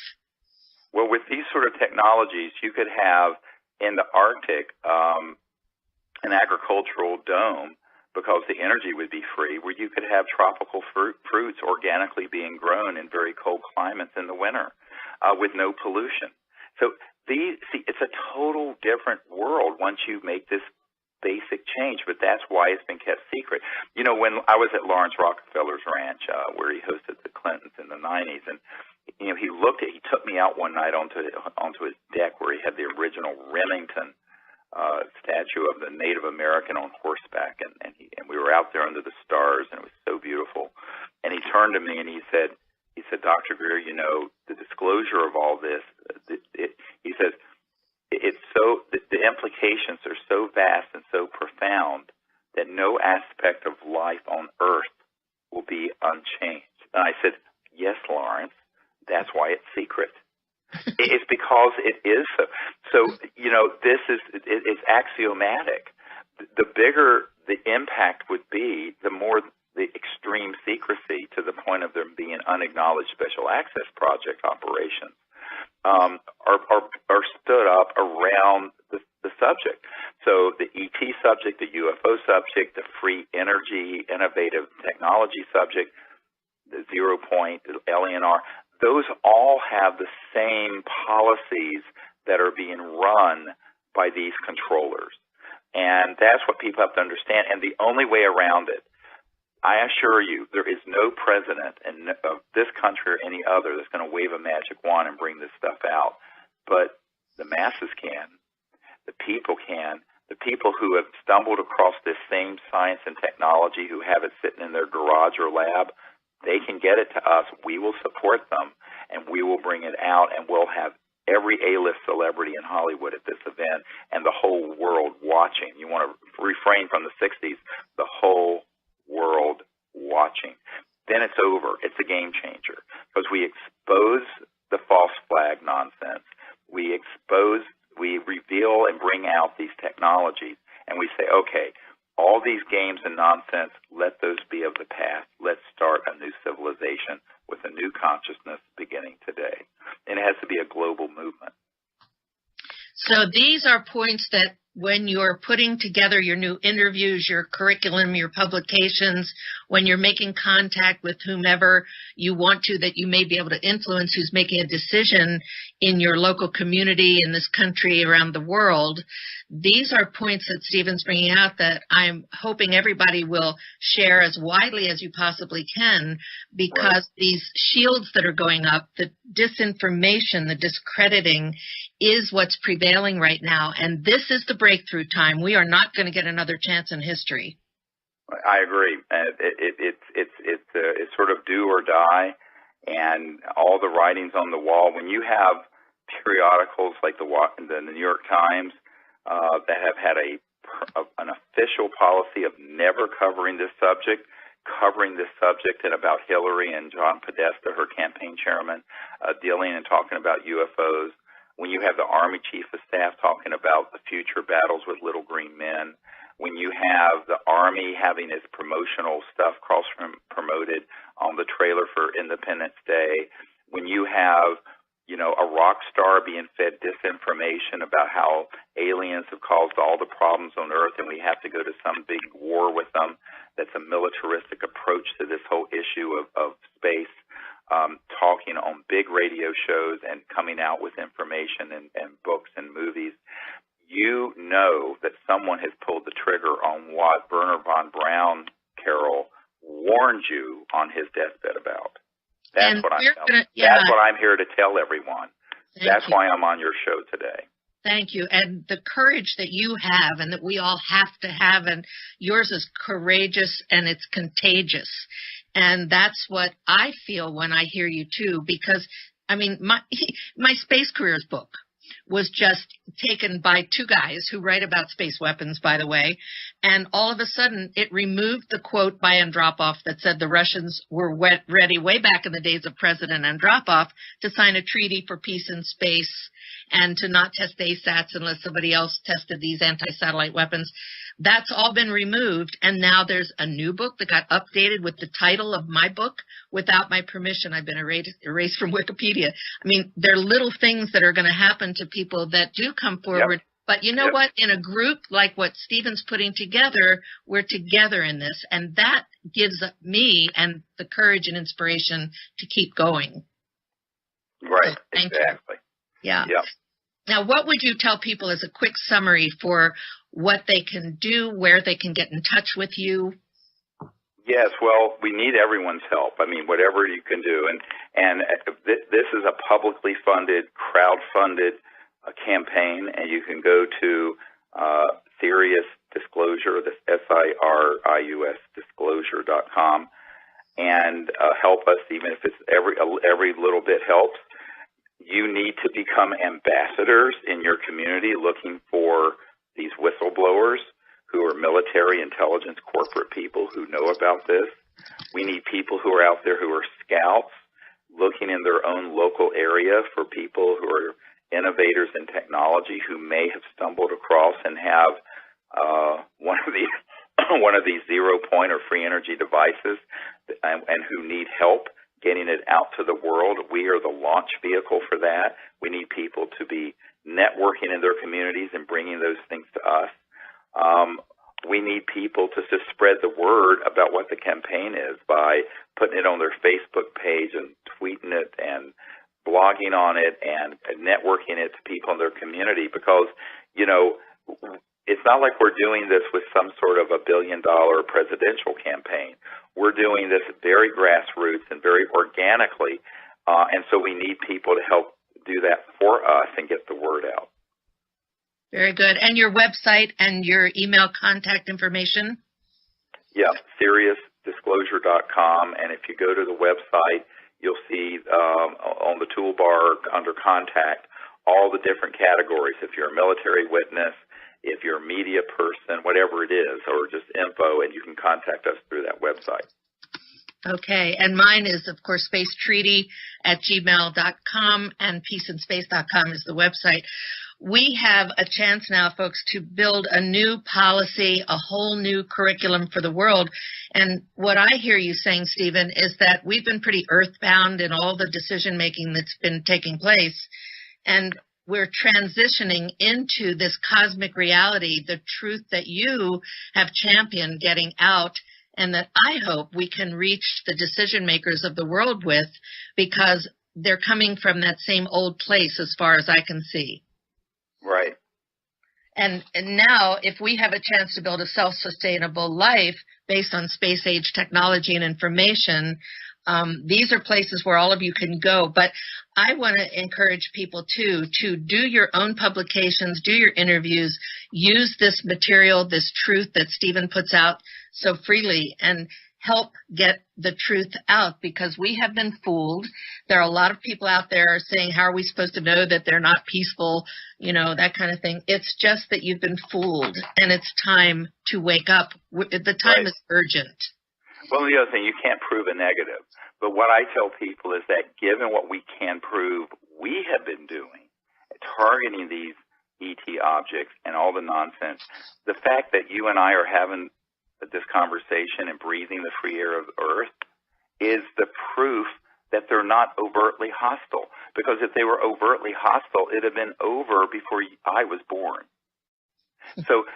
Well, with these sort of technologies, you could have in the Arctic an agricultural dome, because the energy would be free, where you could have tropical fruits organically being grown in very cold climates in the winter with no pollution. So it's a total different world once you make this basic change, but that's why it's been kept secret. You know, when I was at Lawrence Rockefeller's ranch, where he hosted the Clintons in the 90s, and he took me out one night onto his deck where he had the original Remington statue of the Native American on horseback, and we were out there under the stars, and it was so beautiful. And he turned to me and he said, Dr. Greer, you know, the disclosure of all this, he says, it's so, the implications are so vast and so profound that no aspect of life on Earth will be unchanged. And I said, yes, Lawrence, that's why it's secret. It's because it is so. So, you know, it's axiomatic. The bigger the impact would be, the more the extreme secrecy, to the point of there being unacknowledged special access project operations, are stood up around the subject. So the ET subject, the UFO subject, the free energy, innovative technology subject, the 0 point, the LNR, those all have the same policies that are being run by these controllers. And that's what people have to understand. And the only way around it, I assure you, there is no president of this country or any other that's going to wave a magic wand and bring this stuff out. But the masses can. The people can. The people who have stumbled across this same science and technology, who have it sitting in their garage or lab, they can get it to us. We will support them, and we will bring it out, and we'll have every A-list celebrity in Hollywood at this event and the whole world watching. You want to refrain from the 60s, the whole world watching. Then it's over. It's a game changer because we expose the false flag nonsense. We reveal and bring out these technologies, and we say, okay, all these games and nonsense, let those be of the past. Let's start a new civilization with a new consciousness beginning today. And it has to be a global movement. So these are points that when you're putting together your new interviews, your curriculum, your publications, when you're making contact with whomever you want to, that you may be able to influence, who's making a decision in your local community, in this country, around the world, these are points that Stephen's bringing out that I'm hoping everybody will share as widely as you possibly can, because these shields that are going up, the disinformation, the discrediting, is what's prevailing right now. And this is the breakthrough time. We are not going to get another chance in history. I agree. It's sort of do or die, and all the writings on the wall. When you have periodicals like the New York Times that have had an official policy of never covering this subject and about Hillary and John Podesta, her campaign chairman, dealing and talking about UFOs. When you have the Army Chief of Staff talking about the future battles with little green men, when you have the Army having its promotional stuff cross-promoted on the trailer for Independence Day, when you have, a rock star being fed disinformation about how aliens have caused all the problems on Earth and we have to go to some big war with them, that's a militaristic approach to this whole issue of space, talking on big radio shows and coming out with information and books and movies, you know that someone has pulled the trigger on what Werner von Braun, Carol, warned you on his deathbed about. That's what That's what I'm here to tell everyone. That's why I'm on your show today. Thank you. And the courage that you have and that we all have to have, and yours is courageous and it's contagious. And that's what I feel when I hear you too, because my space careers book was just taken by two guys who write about space weapons, by the way, and all of a sudden it removed the quote by Andropov that said the Russians were ready way back in the days of President Andropov to sign a treaty for peace in space and to not test ASATs unless somebody else tested these anti-satellite weapons. That's all been removed, and now there's a new book that got updated with the title of my book without my permission. I've been erased from Wikipedia. There are little things that are going to happen to people that do come forward. Yep. But you know what? In a group like what Stephen's putting together, we're together in this, and that gives me and the courage and inspiration to keep going. Right, so thank exactly. You. Yeah. Yep. Now, what would you tell people as a quick summary for what they can do, where they can get in touch with you? Yes, well, we need everyone's help. Whatever you can do. And this is a publicly funded, crowd-funded campaign, and you can go to Sirius Disclosure, that's SIRIUS disclosure.com, and help us, even if it's every little bit helps. You need to become ambassadors in your community looking for these whistleblowers who are military, intelligence, corporate people who know about this. We need people who are out there who are scouts looking in their own local area for people who are innovators in technology who may have stumbled across and have one of these 0-point or free energy devices and who need help getting it out to the world. We are the launch vehicle for that. We need people to be networking in their communities and bringing those things to us. we need people to just spread the word about what the campaign is by putting it on their Facebook page and tweeting it and blogging on it and networking it to people in their community, because, it's not like we're doing this with some sort of $1 billion presidential campaign. We're doing this very grassroots and very organically, and so we need people to help do that for us and get the word out. Very good. And your website and your email contact information? Yeah, SeriousDisclosure.com, and if you go to the website, you'll see on the toolbar under contact all the different categories. If you're a military witness, if you're a media person, whatever it is, or just info, and you can contact us through that website. Okay, and mine is, of course, spacetreaty@gmail.com, and peaceandspace.com is the website. We have a chance now, folks, to build a new policy, a whole new curriculum for the world. And what I hear you saying, Stephen, is that we've been pretty earthbound in all the decision-making that's been taking place, and we're transitioning into this cosmic reality, the truth that you have championed getting out, and that I hope we can reach the decision makers of the world with, because they're coming from that same old place as far as I can see. Right. And now, if we have a chance to build a self-sustainable life based on space-age technology and information, these are places where all of you can go. But I want to encourage people, too, to do your own publications, do your interviews, use this material, this truth that Stephen puts out so freely, and help get the truth out, because we have been fooled. There are a lot of people out there saying, how are we supposed to know that they're not peaceful, that kind of thing. It's just that you've been fooled, and it's time to wake up. The time is urgent. Well, the other thing, you can't prove a negative. But what I tell people is that given what we can prove we have been doing, targeting these ET objects and all the nonsense, the fact that you and I are having this conversation and breathing the free air of Earth is the proof that they're not overtly hostile. Because if they were overtly hostile, it would have been over before I was born. So,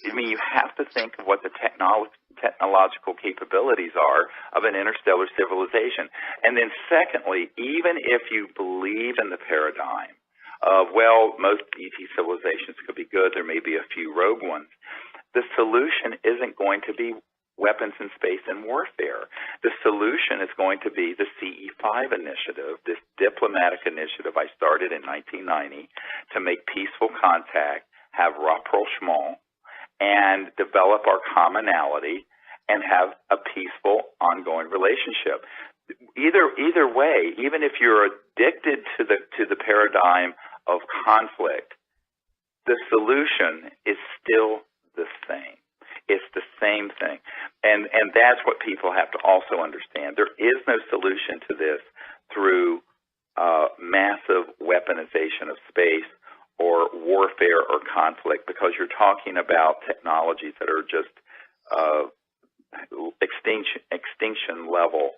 you have to think of what the technological capabilities are of an interstellar civilization. And then secondly, even if you believe in the paradigm of, most ET civilizations could be good, there may be a few rogue ones, the solution isn't going to be weapons in space and warfare. The solution is going to be the CE5 initiative, this diplomatic initiative I started in 1990 to make peaceful contact, have rapprochement, and develop our commonality and have a peaceful, ongoing relationship. Either way, even if you're addicted to the paradigm of conflict, the solution is still the same. It's the same thing. And that's what people have to also understand. There is no solution to this through massive weaponization of space or warfare or conflict, because you're talking about technologies that are just extinction level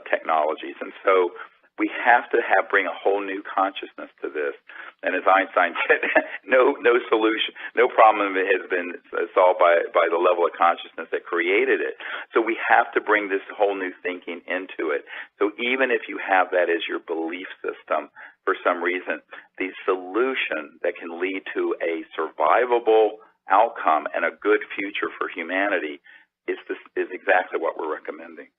technologies. And so we have to bring a whole new consciousness to this. And as Einstein said, no solution, no problem has been solved by the level of consciousness that created it. So we have to bring this whole new thinking into it. So even if you have that as your belief system for some reason, the solution that can lead to a survivable outcome and a good future for humanity is exactly what we're recommending.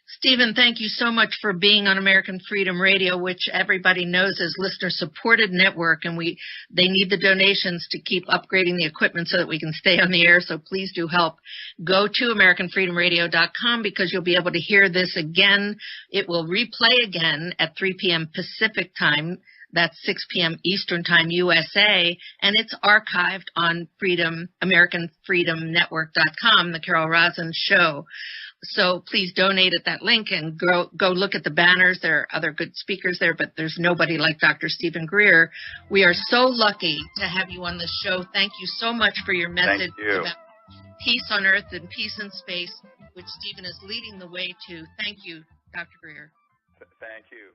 Stephen, thank you so much for being on American Freedom Radio, which everybody knows is listener-supported network, and they need the donations to keep upgrading the equipment so that we can stay on the air, so please do help. Go to AmericanFreedomRadio.com, because you'll be able to hear this again. It will replay again at 3 p.m. Pacific time. That's 6 p.m. Eastern Time, USA, and it's archived on AmericanFreedomNetwork.com, the Carol Rosin Show. So please donate at that link and go look at the banners. There are other good speakers there, but there's nobody like Dr. Stephen Greer. We are so lucky to have you on the show. Thank you so much for your message about peace on Earth and peace in space, which Stephen is leading the way to. Thank you, Dr. Greer. Thank you.